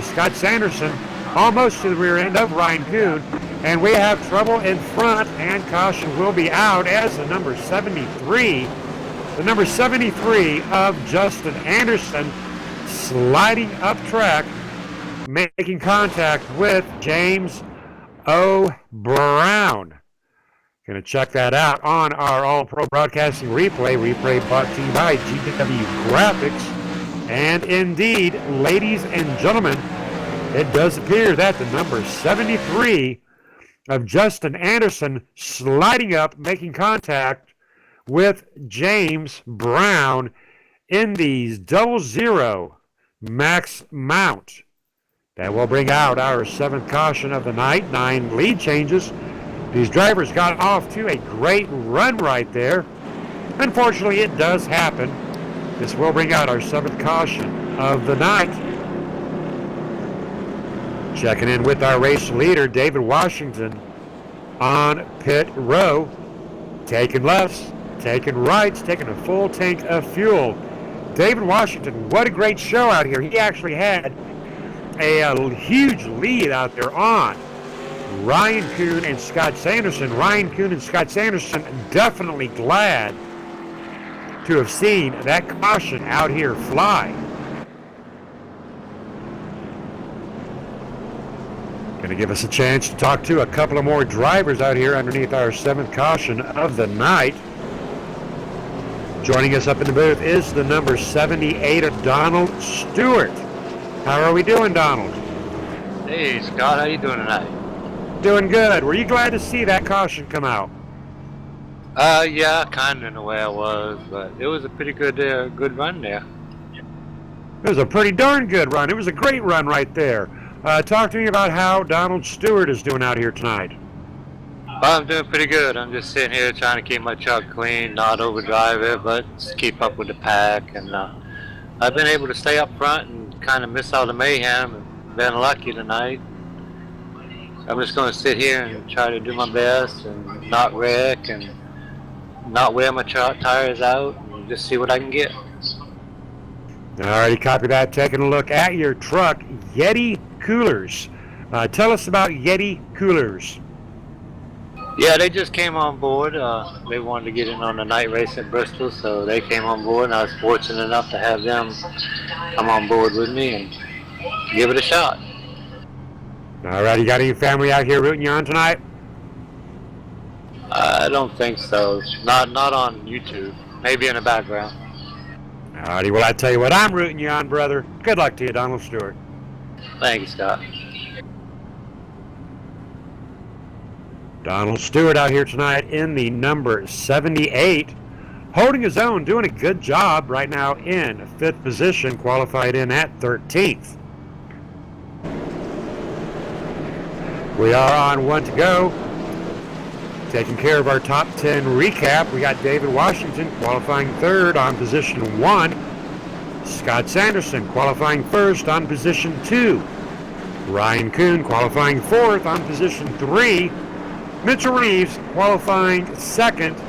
Scott Sanderson almost to the rear end of Ryan Kuhn. And we have trouble in front, and caution will be out as the number 73 of Justin Anderson sliding up track, making contact with James Brown. Going to check that out on our All-Pro Broadcasting replay. Replay brought to you by GW Graphics. And indeed, ladies and gentlemen, it does appear that the number 73 of Justin Anderson sliding up, making contact with James Brown in the 00 max mount. That will bring out our 7th caution of the night. 9 lead changes. These drivers got off to a great run right there. Unfortunately, it does happen. This will bring out our 7th caution of the night. Checking in with our race leader, David Washington, on pit row. Taking lefts, taking rights, taking a full tank of fuel. David Washington, what a great show out here. He actually had a huge lead out there on Ryan Kuhn and Scott Sanderson. Ryan Kuhn and Scott Sanderson definitely glad to have seen that caution out here fly. Going to give us a chance to talk to a couple of more drivers out here underneath our 7th caution of the night. Joining us up in the booth is the number 78 of Donald Stewart. How are we doing, Donald? Hey, Scott, how you doing tonight? Doing good. Were you glad to see that caution come out? Yeah, kind of in a way I was, but it was a pretty good run there. It was a pretty darn good run. It was a great run right there. Talk to me about how Donald Stewart is doing out here tonight. Well, I'm doing pretty good. I'm just sitting here trying to keep my truck clean, not overdrive it, but just keep up with the pack. And I've been able to stay up front and kind of miss all the mayhem and been lucky tonight. I'm just going to sit here and try to do my best and not wreck and not wear my tires out and just see what I can get. Alrighty, copy that. Taking a look at your truck, Yeti Coolers. Tell us about Yeti Coolers. Yeah, they just came on board. They wanted to get in on the night race at Bristol, so they came on board, and I was fortunate enough to have them come on board with me and give it a shot. All right, you got any family out here rooting you on tonight? I don't think so. Not on YouTube. Maybe in the background. All righty, well, I tell you what, I'm rooting you on, brother. Good luck to you, Donald Stewart. Thank you, Scott. Donald Stewart out here tonight in the number 78, holding his own, doing a good job right now in 5th position, qualified in at 13th. We are on 1 to go. Taking care of our top 10 recap, we got David Washington qualifying 3rd on position 1. Scott Sanderson qualifying 1st on position 2. Ryan Kuhn qualifying 4th on position 3. Mitchell Reeves qualifying 2nd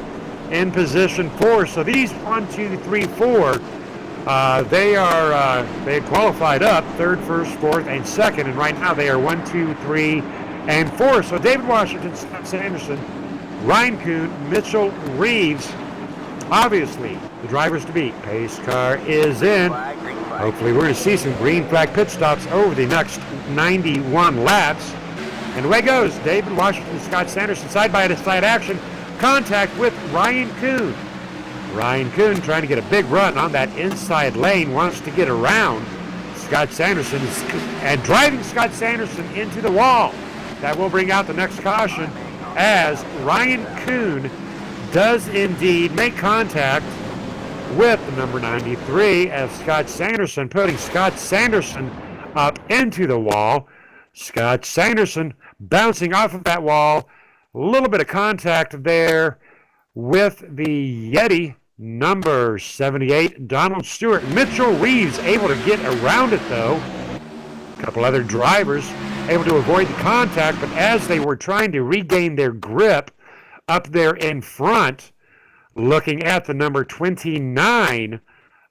in position 4. So these 1, 2, 3, 4, they qualified up 3rd, 1st, 4th, and 2nd, and right now they are 1, 2, 3, and 4. So David Washington, Scott Sanderson, Ryan Kuhn, Mitchell Reeves, obviously the drivers to beat. Pace car is in. Hopefully we're going to see some green flag pit stops over the next 91 laps. And away goes David Washington, Scott Sanderson, side-by-side action. Contact with Ryan Kuhn. Ryan Kuhn trying to get a big run on that inside lane, wants to get around Scott Sanderson and driving Scott Sanderson into the wall. That will bring out the next caution as Ryan Kuhn does indeed make contact with the number 93 as Scott Sanderson, putting Scott Sanderson up into the wall. Scott Sanderson bouncing off of that wall. A little bit of contact there with the Yeti, number 78, Donald Stewart. Mitchell Reeves able to get around it, though. A couple other drivers able to avoid the contact, but as they were trying to regain their grip up there in front, looking at the number 29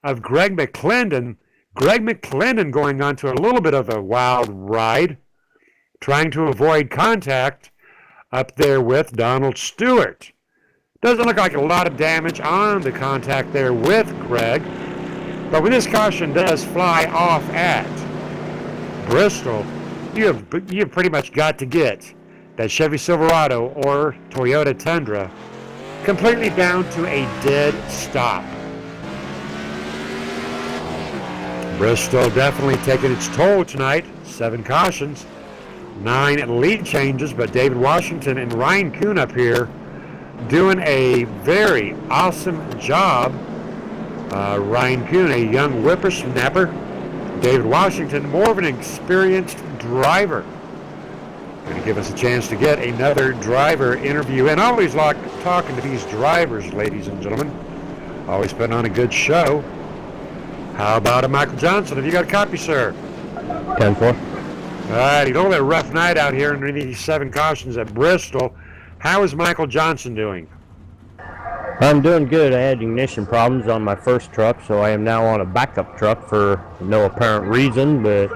of Greg McClendon. Greg McClendon going on to a little bit of a wild ride, trying to avoid contact up there with Donald Stewart. Doesn't look like a lot of damage on the contact there with Greg, but when this caution does fly off at Bristol, you have pretty much got to get that Chevy Silverado or Toyota Tundra completely down to a dead stop. Bristol definitely taking its toll tonight. 7 cautions, 9 lead changes, but David Washington and Ryan Kuhn up here doing a very awesome job. Ryan Kuhn, a young whippersnapper. David Washington, more of an experienced driver. Going to give us a chance to get another driver interview. And I always like talking to these drivers, ladies and gentlemen. Always putting on a good show. How about a Michael Johnson? Have you got a copy, sir? 10-4. All right, you know, a rough night out here under these 7 cautions at Bristol. How is Michael Johnson doing? I'm doing good. I had ignition problems on my first truck, so I am now on a backup truck for no apparent reason. But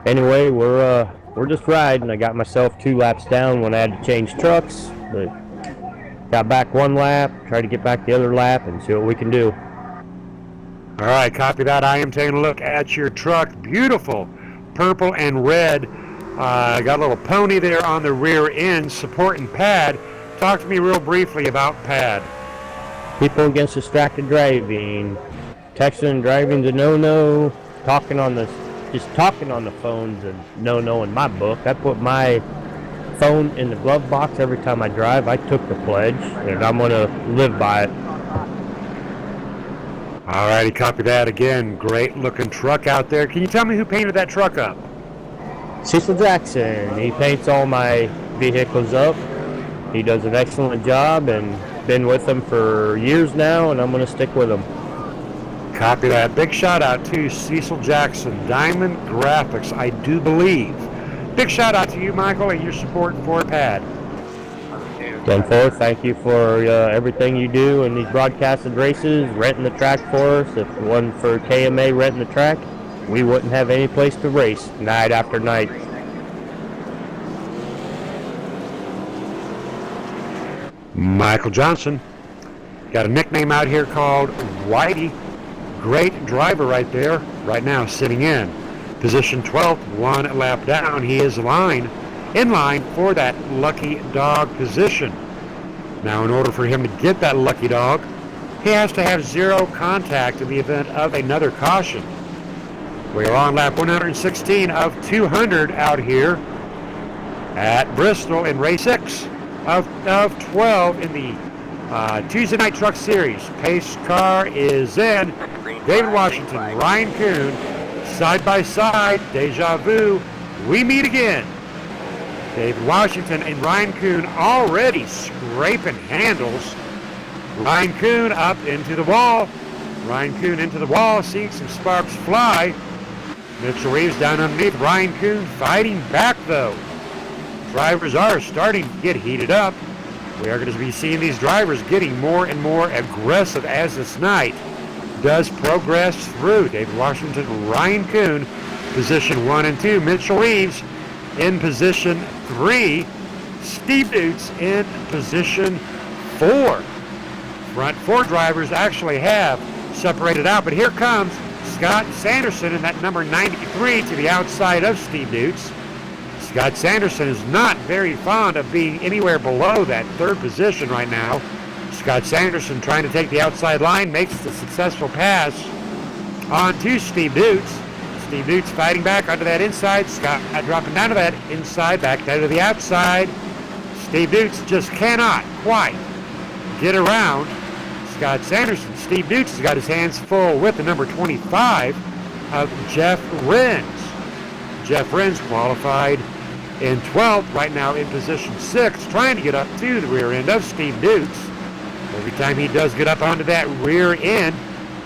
anyway, we're just riding. I got myself 2 laps down when I had to change trucks, but got back 1 lap, tried to get back the other lap, and see what we can do. All right, copy that. I am taking a look at your truck. Beautiful purple and red. Got a little pony there on the rear end supporting pad. Talk to me real briefly about pad. People against distracted driving, texting and driving's a no-no. Talking on the phone's a no-no in my book. I put my phone in the glove box every time I drive. I took the pledge, and I'm going to live by it. All righty, copy that again. Great looking truck out there. Can you tell me who painted that truck up? Cecil Jackson. He paints all my vehicles up. He does an excellent job, and been with him for years now, and I'm going to stick with him. Copy that. Big shout out to Cecil Jackson, Diamond Graphics, I do believe. Big shout out to you, Michael, and your support for PAD. 10-4, thank you for everything you do in these broadcasted races, renting the track for us. If it wasn't for KMA renting the track, we wouldn't have any place to race night after night. Michael Johnson, got a nickname out here called Whitey. Great driver right there, right now sitting in position 12th, 1 lap down. He is in line for that lucky dog position. Now, in order for him to get that lucky dog, he has to have 0 contact in the event of another caution. We are on lap 116 of 200 out here at Bristol in race 6 of 12 in the Tuesday Night Truck Series. Pace car is in. David Washington, Ryan Kuhn, side by side, deja vu. We meet again. David Washington and Ryan Kuhn already scraping handles. Ryan Kuhn up into the wall. Ryan Kuhn into the wall, seeing some sparks fly. Mitchell Reeves down underneath. Ryan Kuhn fighting back though. Drivers are starting to get heated up. We are going to be seeing these drivers getting more and more aggressive as this night does progress through. David Washington, Ryan Kuhn, position 1 and 2. Mitchell Reeves in position 3. Steve Dutz in position 4. Front 4 drivers actually have separated out, but here comes Scott Sanderson in that number 93 to the outside of Steve Dutz. Scott Sanderson is not very fond of being anywhere below that 3rd position right now. Scott Sanderson trying to take the outside line, makes the successful pass on to Steve Dutz. Steve Dutz fighting back onto that inside. Scott dropping down to that inside, back down to the outside. Steve Dutz just cannot quite get around Scott Sanderson. Steve Dutz has got his hands full with the number 25 of Jeff Renz. Jeff Renz qualified in 12th, right now in position 6, trying to get up to the rear end of Steve Dutz. Every time he does get up onto that rear end,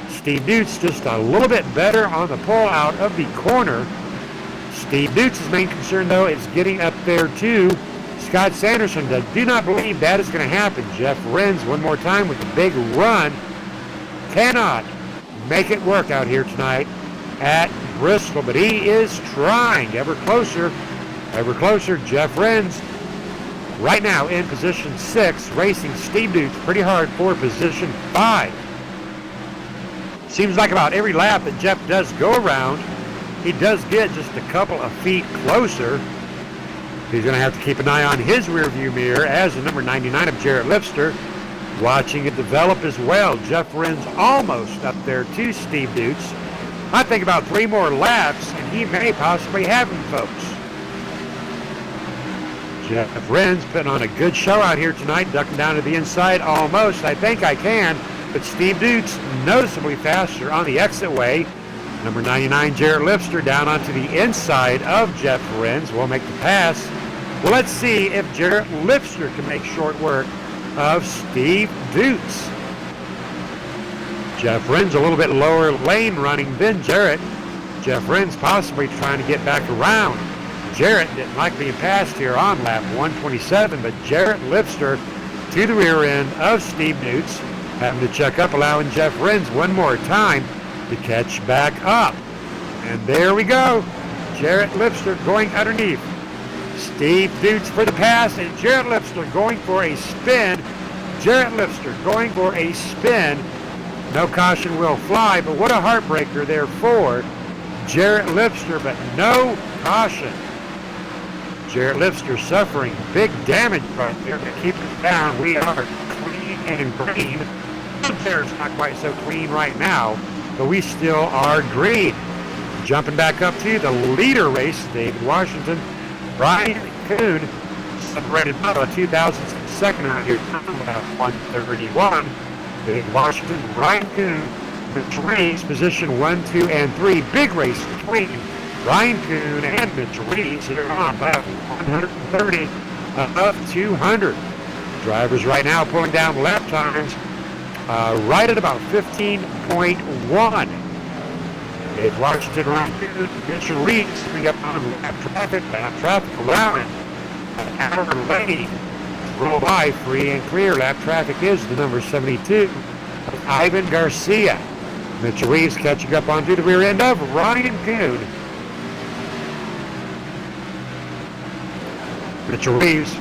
Steve Dutz just a little bit better on the pull out of the corner. Steve Dutz's main concern, though, is getting up there to Scott Sanderson. I do not believe that is going to happen. Jeff Renz, one more time with a big run, cannot make it work out here tonight at Bristol, but he is trying ever closer. Jeff Renz right now in position 6, racing Steve Dutz pretty hard for position 5. Seems like about every lap that Jeff does go around, he does get just a couple of feet closer. He's going to have to keep an eye on his rearview mirror as the number 99 of Jarrett Lipster watching it develop as well. Jeff Ren's almost up there to Steve Dutz. I think about 3 more laps, and he may possibly have him, folks. Jeff Ren's putting on a good show out here tonight, ducking down to the inside almost. I think I can, but Steve Dutz noticeably faster on the exit way. Number 99, Jarrett Lipster, down onto the inside of Jeff Ren's. Will make the pass. Well, let's see if Jarrett Lipster can make short work of Steve Dutz. Jeff Ren's a little bit lower lane running than Jarrett. Jeff Ren's possibly trying to get back around. Jarrett didn't like being passed here on lap 127, but Jarrett Lipster to the rear end of Steve Dutz, having to check up, allowing Jeff Ren's one more time to catch back up. And there we go. Jarrett Lipster going underneath Steve Dutz for the pass, and Jarrett Lipster going for a spin. Jarrett Lipster going for a spin. No caution will fly, but what a heartbreaker there for Jarrett Lipster, but no caution. Jarrett Lipster suffering big damage right there to keep us down. We are clean and green. There's not quite so clean right now, but we still are green. Jumping back up to the leader race, David Washington, Ryan Kuhn, separated by a 2002 out here, 131. David Washington, Ryan Kuhn, Mitch Reeves, position 1, 2, and 3. Big race between Ryan Kuhn and Mitch Reeves here on lap 130 of 200. Drivers right now pulling down lap times right at about 15.1. Dave Washington, Ryan Kuhn, Mitch Reeves coming up on lap traffic allowing an outer lane to roll by free and clear. Lap traffic is the number 72 of Ivan Garcia. Mitch Reeves catching up onto the rear end of Ryan Kuhn. Mitchell Reeves,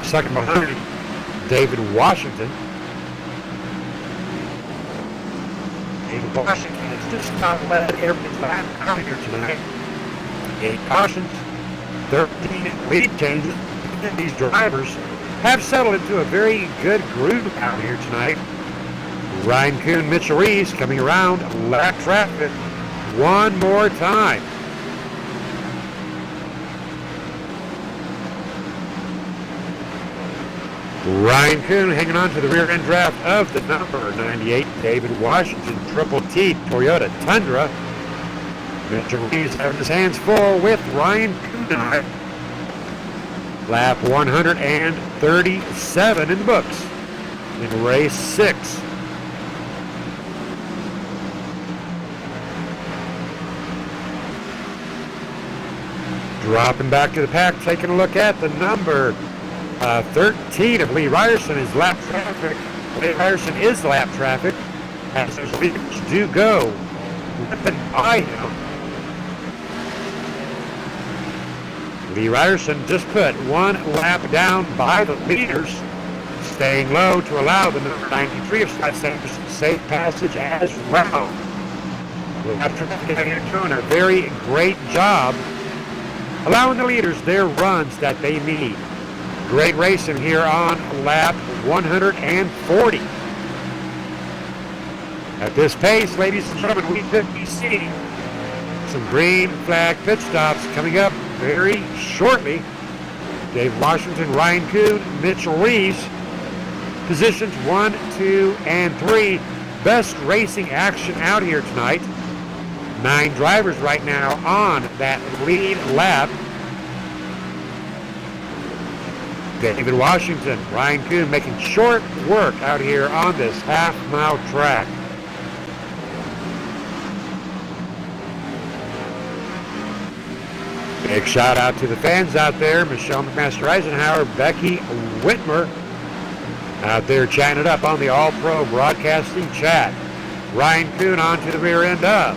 second behind David Washington. David Washington has just not let everything out here tonight. 8 cautions, 13 lead changes. These drivers have settled into a very good groove out here tonight. Ryan Kuhn, Mitchell Reeves coming around lap traffic one more time. Ryan Kuhn hanging on to the rear end draft of the number 98 David Washington Triple T Toyota Tundra. Mitchell Reeves having his hands full with Ryan Kuhn tonight. Lap 137 in the books in race 6. Dropping back to the pack, taking a look at the number 13 of Lee Ryerson is lap traffic. Lee Ryerson is lap traffic as those leaders do go whipping by him. Lee Ryerson just put one lap down by the leaders, staying low to allow the number 93 of Scott Sanderson safe passage as well. Lap traffic doing a very great job allowing the leaders their runs that they need. Great racing here on lap 140. At this pace, ladies and gentlemen, we could be seeing some green flag pit stops coming up very shortly. Dave Washington, Ryan Kuhn, Mitchell Reeves, positions 1, 2, and 3. Best racing action out here tonight. 9 drivers right now on that lead lap. David Washington, Ryan Kuhn making short work out here on this half-mile track. Big shout out to the fans out there. Michelle McMaster Eisenhower, Becky Whitmer out there chatting it up on the All-Pro Broadcasting chat. Ryan Kuhn onto the rear end of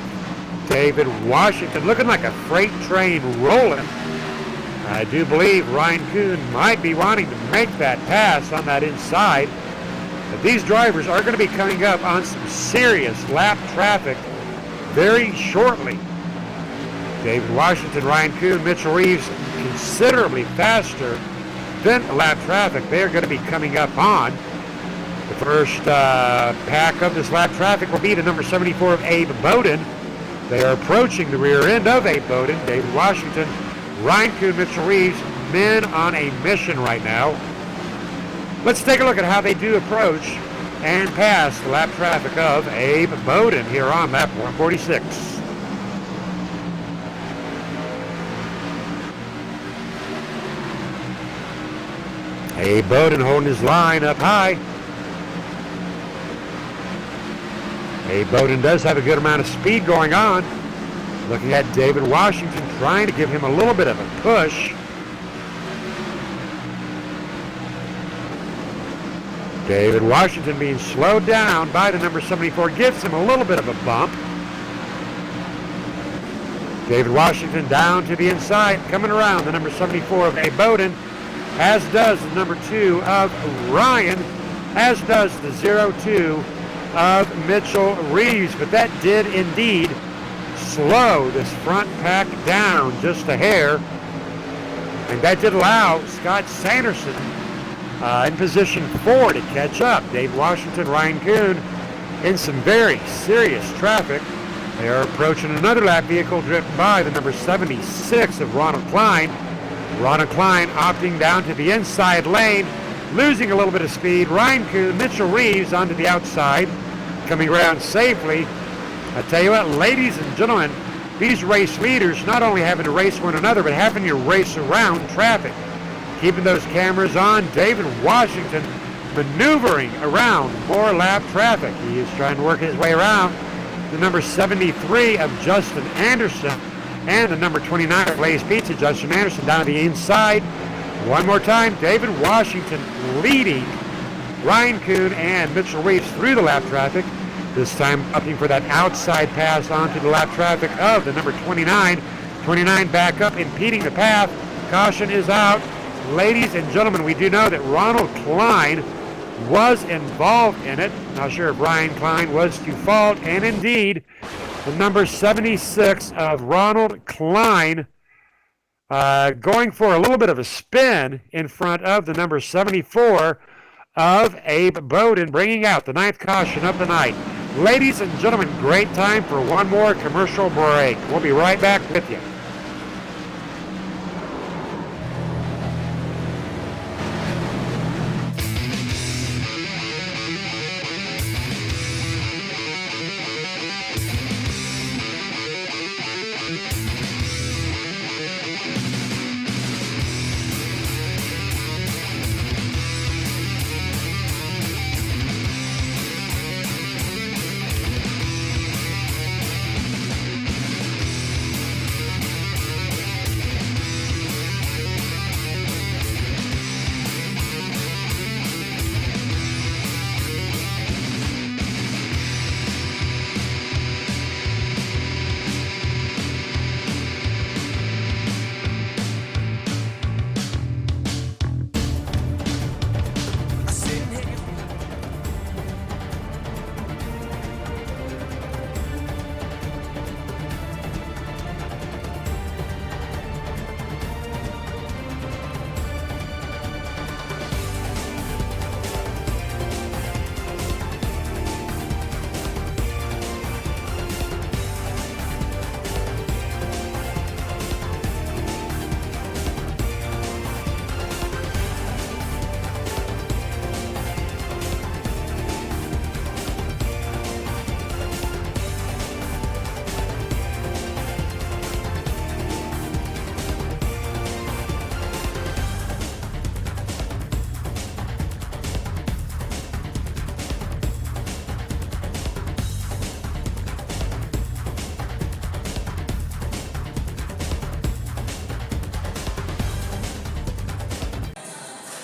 David Washington, looking like a freight train rolling. I do believe Ryan Kuhn might be wanting to make that pass on that inside. But these drivers are going to be coming up on some serious lap traffic very shortly. David Washington, Ryan Kuhn, Mitchell Reeves considerably faster than lap traffic. They're going to be coming up on. The first pack of this lap traffic will be the number 74 of Abe Bowden. They are approaching the rear end of Abe Bowden. David Washington, Ryan Kuhn, Mitchell Reeves, men on a mission right now. Let's take a look at how they do approach and pass the lap traffic of Abe Bowden here on lap 146. Abe Bowden holding his line up high. Abe Bowden does have a good amount of speed going on. Looking at David Washington trying to give him a little bit of a push. David Washington being slowed down by the number 74 gives him a little bit of a bump. David Washington down to the inside, coming around the number 74 of Abe Bowden, as does the number 2 of Ryan, as does the 02 of Mitchell Reeves. But that did indeed slow this front pack down just a hair, and that did allow Scott Sanderson in position 4 to catch up. Dave Washington, Ryan Kuhn in some very serious traffic. They are approaching another lap vehicle driven by the number 76 of Ronald Klein. Ronald Klein opting down to the inside lane, losing a little bit of speed. Ryan Kuhn, Mitchell Reeves onto the outside, coming around safely. I tell you what, ladies and gentlemen, these race leaders not only having to race one another, but having to race around traffic. Keeping those cameras on, David Washington maneuvering around more lap traffic. He is trying to work his way around the number 73 of Justin Anderson and the number 29 of Blaze Pizza, Justin Anderson down to the inside. One more time, David Washington leading Ryan Kuhn and Mitchell Reeves through the lap traffic. This time opting for that outside pass onto the lap traffic of the number 29. 29 back up, impeding the path. Caution is out. Ladies and gentlemen, we do know that Ronald Klein was involved in it. Not sure if Ryan Klein was to fault, and indeed, the number 76 of Ronald Klein going for a little bit of a spin in front of the number 74 of Abe Bowden, bringing out the 9th caution of the night. Ladies and gentlemen, great time for one more commercial break. We'll be right back with you.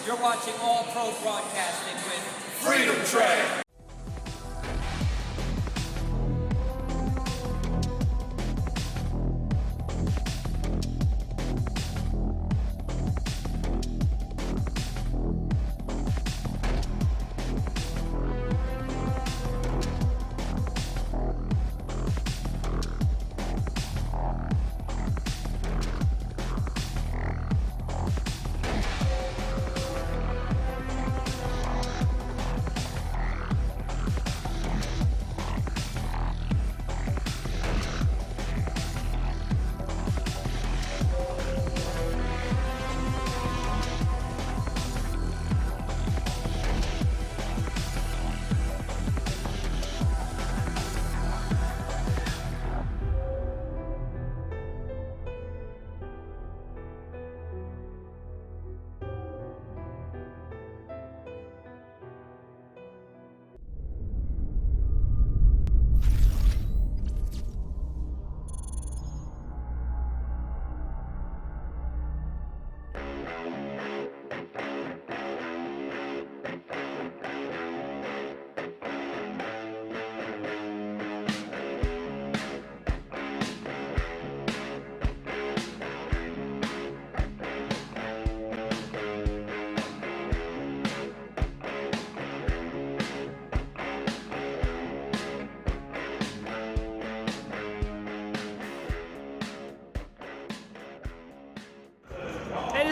You're watching All Pro Broadcasting with Freedom Train.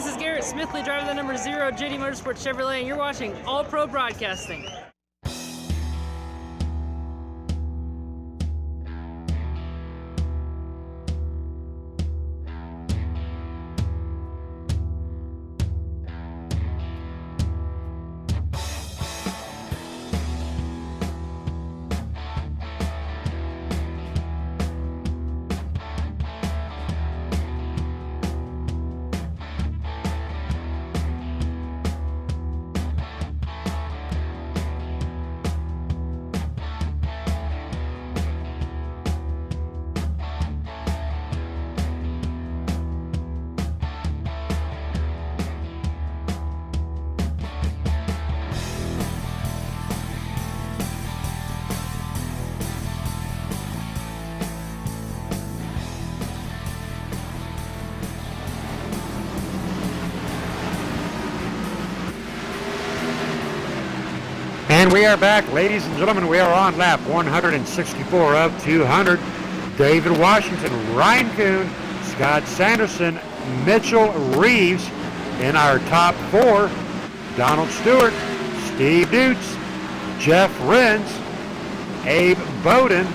this is Garrett Smithley driving the number 0 JD Motorsports Chevrolet, and you're watching All Pro Broadcasting. And we are back, ladies and gentlemen. We are on lap 164 of 200. David Washington, Ryan Kuhn, Scott Sanderson, Mitchell Reeves in our top 4. Donald Stewart, Steve Dutz, Jeff Rins, Abe Bowden,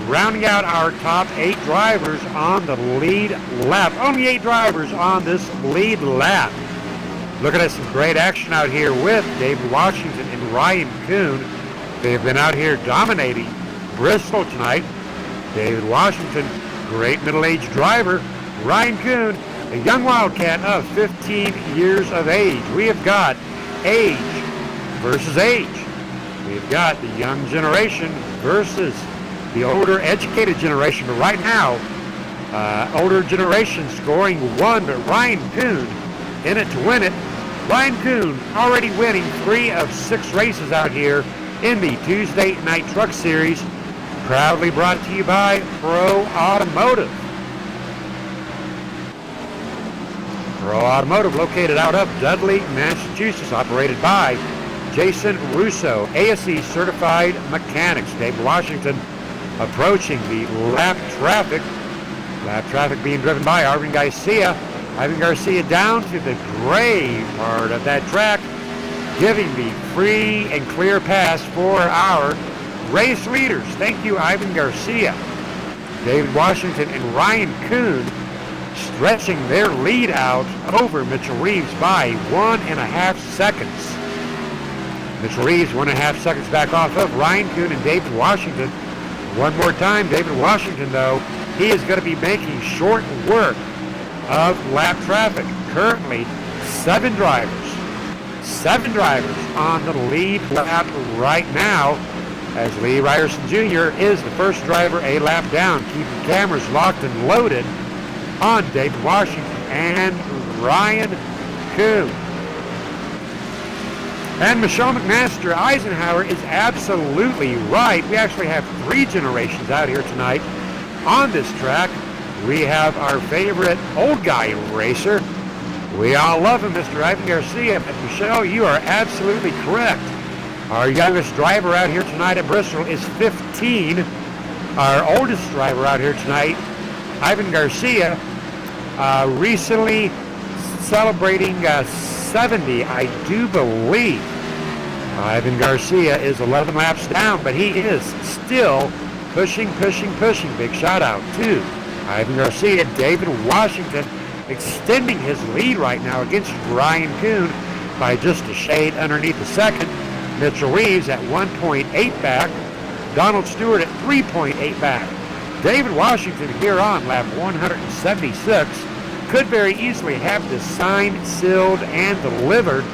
rounding out our top 8 drivers on the lead lap. Only 8 drivers on this lead lap. Looking at some great action out here with David Washington and Ryan Kuhn. They've been out here dominating Bristol tonight. David Washington, great middle-aged driver. Ryan Kuhn, a young Wildcat of 15 years of age. We have got age versus age. We've got the young generation versus the older, educated generation. But right now, older generation scoring 1, but Ryan Kuhn in it to win it. Ryan Kuhn already winning 3 of 6 races out here in the Tuesday Night Truck Series. Proudly brought to you by Pro Automotive. Pro Automotive, located out of Dudley, Massachusetts, operated by Jason Russo, ASE certified mechanics. David Washington approaching the lap traffic. Lap traffic being driven by Ivan Garcia. Ivan Garcia down to the gray part of that track, giving the free and clear pass for our race leaders. Thank you, Ivan Garcia. David Washington and Ryan Kuhn stretching their lead out over Mitchell Reeves by 1.5 seconds. Mitchell Reeves 1.5 seconds back off of Ryan Kuhn and David Washington. One more time, David Washington, though, he is going to be making short work of lap traffic. Currently, 7 drivers on the lead lap right now, as Lee Ryerson Jr. is the first driver a lap down, keeping cameras locked and loaded on David Washington and Ryan Kuhn. And Michelle McMaster Eisenhower is absolutely right. We actually have 3 generations out here tonight on this track. We have our favorite old guy racer. We all love him, Mr. Ivan Garcia. But Michelle, you are absolutely correct. Our youngest driver out here tonight at Bristol is 15. Our oldest driver out here tonight, Ivan Garcia, recently celebrating 70, I do believe. Ivan Garcia is 11 laps down, but he is still pushing. Big shout out to Ivan Garcia. David Washington extending his lead right now against Ryan Kuhn by just a shade underneath the second. Mitchell Reeves at 1.8 back. Donald Stewart at 3.8 back. David Washington here on lap 176 could very easily have this signed, sealed, and delivered,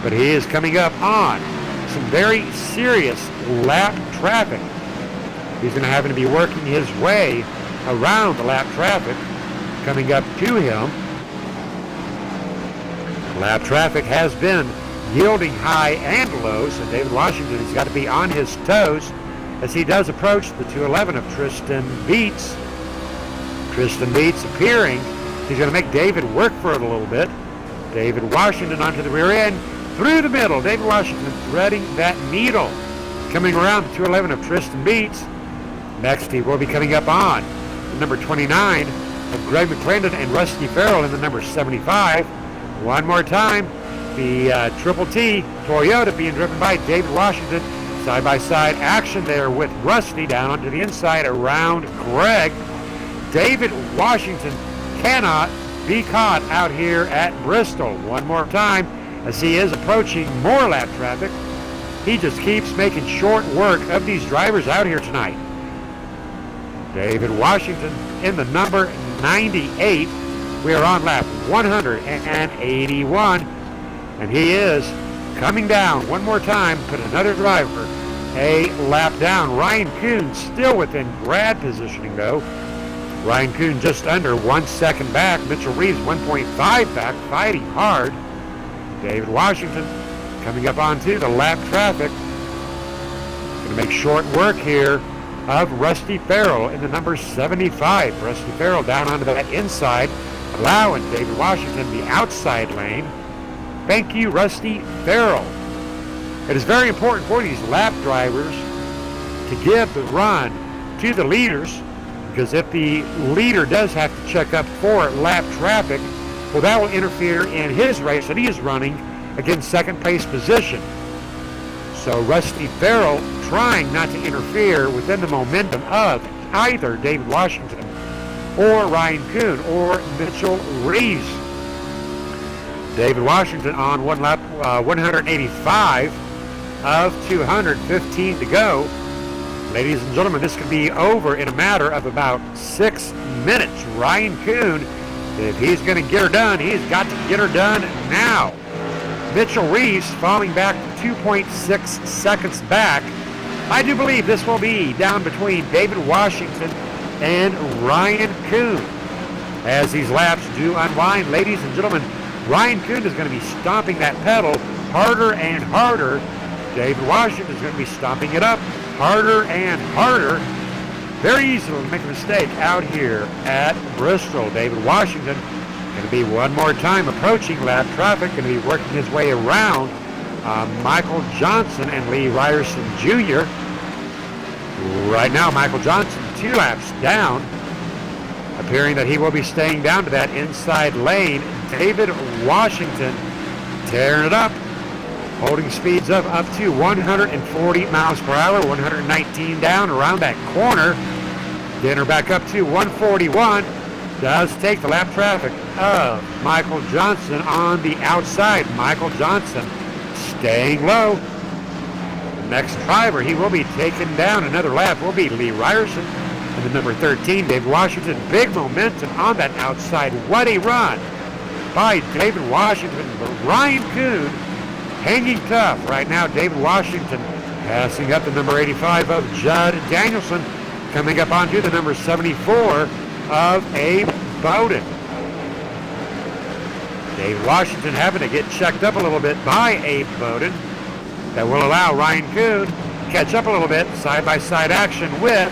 but he is coming up on some very serious lap traffic. He's going to have to be working his way around the lap traffic coming up to him. Lap traffic has been yielding high and low, so David Washington has got to be on his toes as he does approach the 211 of Tristan Beats. Tristan Beats appearing. He's going to make David work for it a little bit. David Washington onto the rear end, through the middle. David Washington threading that needle. Coming around the 211 of Tristan Beats. Next he will be coming up on the number 29 of Greg McClendon and Rusty Farrell in the number 75. One more time, the Triple T Toyota being driven by David Washington. Side-by-side action there with Rusty down onto the inside around Greg. David Washington cannot be caught out here at Bristol. One more time as he is approaching more lap traffic. He just keeps making short work of these drivers out here tonight. David Washington in the number 98. We are on lap 181, and he is coming down one more time, put another driver a lap down. Ryan Kuhn still within grad positioning though. Ryan Kuhn just under 1 second back. Mitchell Reeves 1.5 back, fighting hard. David Washington coming up onto the lap traffic. Going to make short work here of Rusty Farrell in the number 75. Rusty Farrell down onto that inside, allowing David Washington the outside lane. Thank you, Rusty Farrell. It is very important for these lap drivers to give the run to the leaders, because if the leader does have to check up for lap traffic, well, that will interfere in his race that he is running against second place position. So Rusty Farrell trying not to interfere within the momentum of either David Washington or Ryan Kuhn or Mitchell Reeves. David Washington on one lap, 185 of 215 to go. Ladies and gentlemen, this could be over in a matter of about 6 minutes. Ryan Kuhn, if he's going to get her done, he's got to get her done now. Mitchell Reeves falling back 2.6 seconds back. I do believe this will be down between David Washington and Ryan Kuhn. As these laps do unwind, ladies and gentlemen, Ryan Kuhn is going to be stomping that pedal harder and harder. David Washington is going to be stomping it up harder and harder. Very easy to make a mistake out here at Bristol. David Washington going to be one more time approaching lap traffic, going to be working his way around Michael Johnson and Lee Ryerson Jr. Right now, Michael Johnson 2 laps down, appearing that he will be staying down to that inside lane. David Washington tearing it up, holding speeds of up to 140 miles per hour, 119 down around that corner. Getting her back up to 141. Does take the lap traffic of Michael Johnson on the outside. Michael Johnson staying low. The next driver he will be taking down another lap will be Lee Ryerson. And the number 13, David Washington. Big momentum on that outside. What a run by David Washington. But Ryan Kuhn hanging tough right now. David Washington passing up the number 85 of Judd Danielson, coming up onto the number 74 of Abe Bowden. David Washington having to get checked up a little bit by Abe Bowden. That will allow Ryan Kuhn to catch up a little bit. Side-by-side action with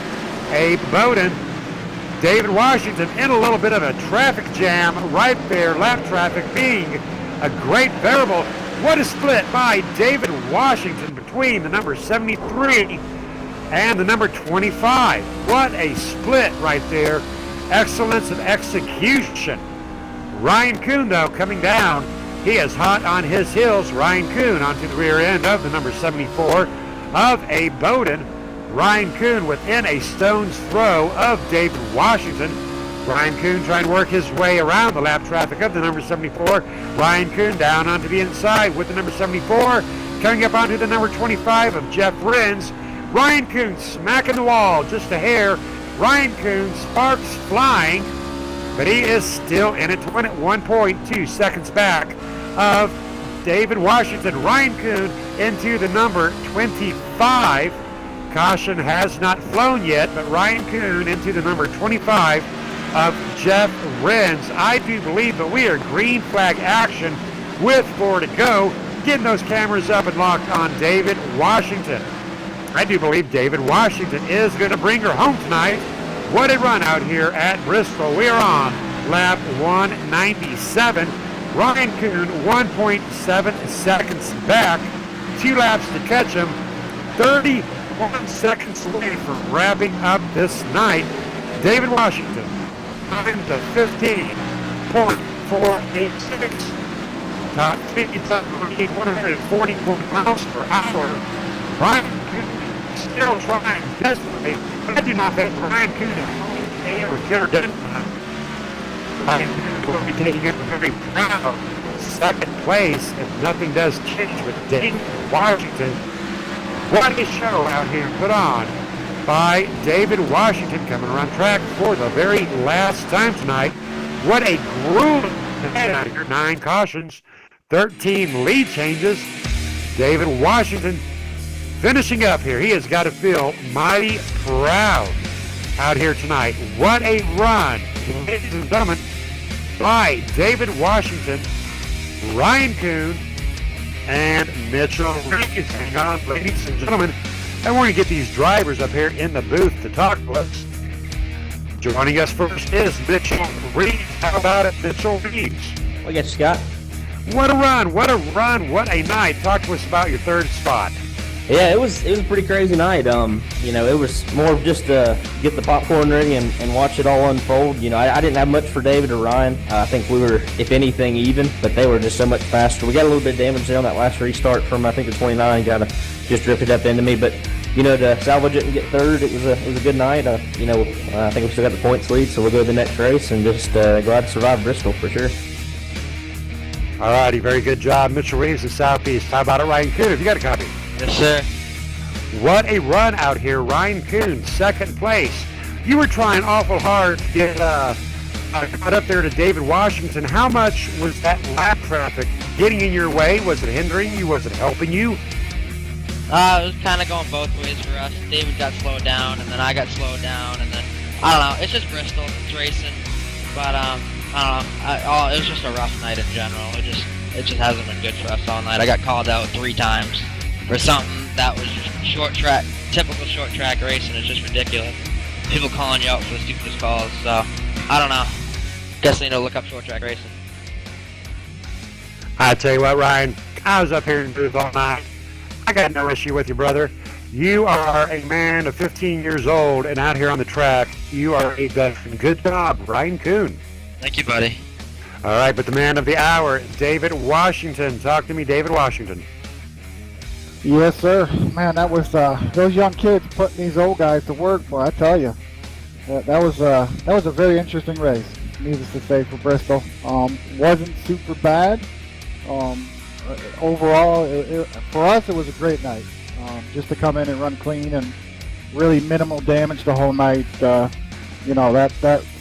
Abe Bowden. David Washington in a little bit of a traffic jam right there. Lap traffic being a great variable. What a split by David Washington between the number 73 and the number 25. What a split right there. Excellence of execution. Ryan Kuhn, though, coming down. He is hot on his heels. Ryan Kuhn onto the rear end of the number 74 of Abe Bowden. Ryan Kuhn within a stone's throw of David Washington. Ryan Kuhn trying to work his way around the lap traffic of the number 74. Ryan Kuhn down onto the inside with the number 74. Coming up onto the number 25 of Jeff Rins. Ryan Kuhn smacking the wall just a hair. Ryan Kuhn sparks flying, but he is still in it, 1.2 seconds back of David Washington. Ryan Kuhn into the number 25. Caution has not flown yet, but Ryan Kuhn into the number 25 of Jeff Rins. I do believe that we are green flag action with 4 to go. Getting those cameras up and locked on David Washington. I do believe David Washington is going to bring her home tonight. What a run out here at Bristol. We are on lap 197. Ryan Kuhn 1.7 seconds back. 2 laps to catch him. 31 seconds away from wrapping up this night. David Washington time to 15.486. top speeds up to 141 miles per hour. Ryan Coon still trying desperately, but I do not think Ryan Coon is ever get her done. Ryan Coon will be taking a very proud second place if nothing does change with David Washington. What a show out here put on by David Washington, coming around track for the very last time tonight. What a grueling head out here. 9 cautions, 13 lead changes. David Washington finishing up here. He has got to feel mighty proud out here tonight. What a run, ladies and gentlemen, by David Washington, Ryan Coon, and Mitchell Reeves. Hang on, ladies and gentlemen. I want to get these drivers up here in the booth to talk to us. Joining us first is Mitchell Reeves. How about it, Mitchell Reeves? Well, yes, Scott. What a run, what a run, what a night. Talk to us about your third spot. Yeah, it was a pretty crazy night. It was more of just to get the popcorn ready and watch it all unfold. I didn't have much for David or Ryan. I think we were, if anything, even, but they were just so much faster. We got a little bit of damage there on that last restart from, I think, the 29. Just drifted up into me, but to salvage it and get third, it was a good night. I think we still got the points lead, so we'll go to the next race and just glad to survive Bristol for sure. All righty, very good job, Mitchell Reeves in Southeast. How about it, Ryan Coon? Have you got a copy? Yes, sir. What a run out here, Ryan Coon, second place. You were trying awful hard to get caught up there to David Washington. How much was that lap traffic getting in your way? Was it hindering you? Was it helping you? It was kind of going both ways for us. David got slowed down, and then I got slowed down, and then, I don't know, it's just Bristol, it's racing, but, I don't know, it was just a rough night in general. It just hasn't been good for us all night. I got called out 3 times for something that was just typical short track racing. It's just ridiculous. People calling you out for the stupidest calls, so, I don't know. Guess they look up short track racing. I tell you what, Ryan, I was up here in the booth all night. I got no issue with you, brother. You are a man of 15 years old and out here on the track. You are a veteran. Good job, Ryan Coon. Thank you, buddy. All right, but the man of the hour, David Washington. Talk to me, David Washington. Yes, sir. Man, that was those young kids putting these old guys to work, boy. I tell you, that was a very interesting race. Needless to say, for Bristol, wasn't super bad. Overall, for us, it was a great night. Just to come in and run clean and really minimal damage the whole night. That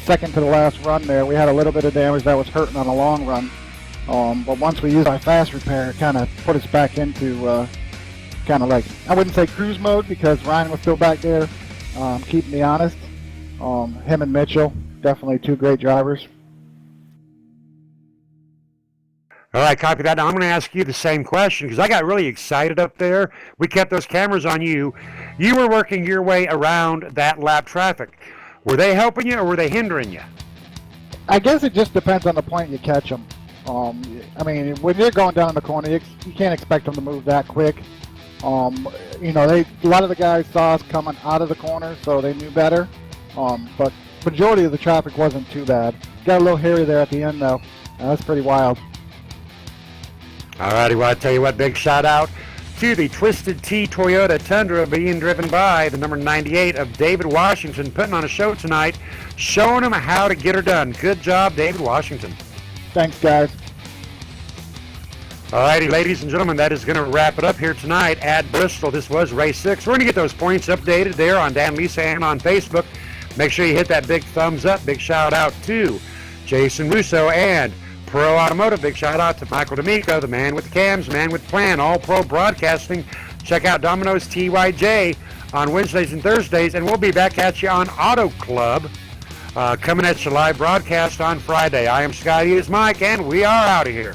second to the last run there, we had a little bit of damage that was hurting on the long run. But once we used our fast repair, it kind of put us back into kind of like, I wouldn't say cruise mode because Ryan was still back there keeping me honest. Him and Mitchell, definitely 2 great drivers. All right, copy that. Now I'm going to ask you the same question because I got really excited up there. We kept those cameras on you. You were working your way around that lap traffic. Were they helping you or were they hindering you? I guess it just depends on the point you catch them. When you're going down in the corner, you can't expect them to move that quick. A lot of the guys saw us coming out of the corner, so they knew better. But majority of the traffic wasn't too bad. Got a little hairy there at the end, though. That's pretty wild. All righty, well, I tell you what, big shout out to the Twisted Tea Toyota Tundra being driven by the number 98 of David Washington, putting on a show tonight, showing them how to get her done. Good job, David Washington. Thanks, guys. All righty, ladies and gentlemen, that is going to wrap it up here tonight at Bristol. This was race 6. We're going to get those points updated there on Dan Lisa and on Facebook. Make sure you hit that big thumbs up. Big shout out to Jason Russo and Pro Automotive. Big shout out to Michael D'Amico, the man with the cams, man with the plan, All Pro Broadcasting. Check out Domino's TYJ on Wednesdays and Thursdays, and we'll be back at you on Auto Club coming at you live broadcast on Friday. I am Scott, he is Mike, and we are out of here.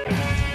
Tnt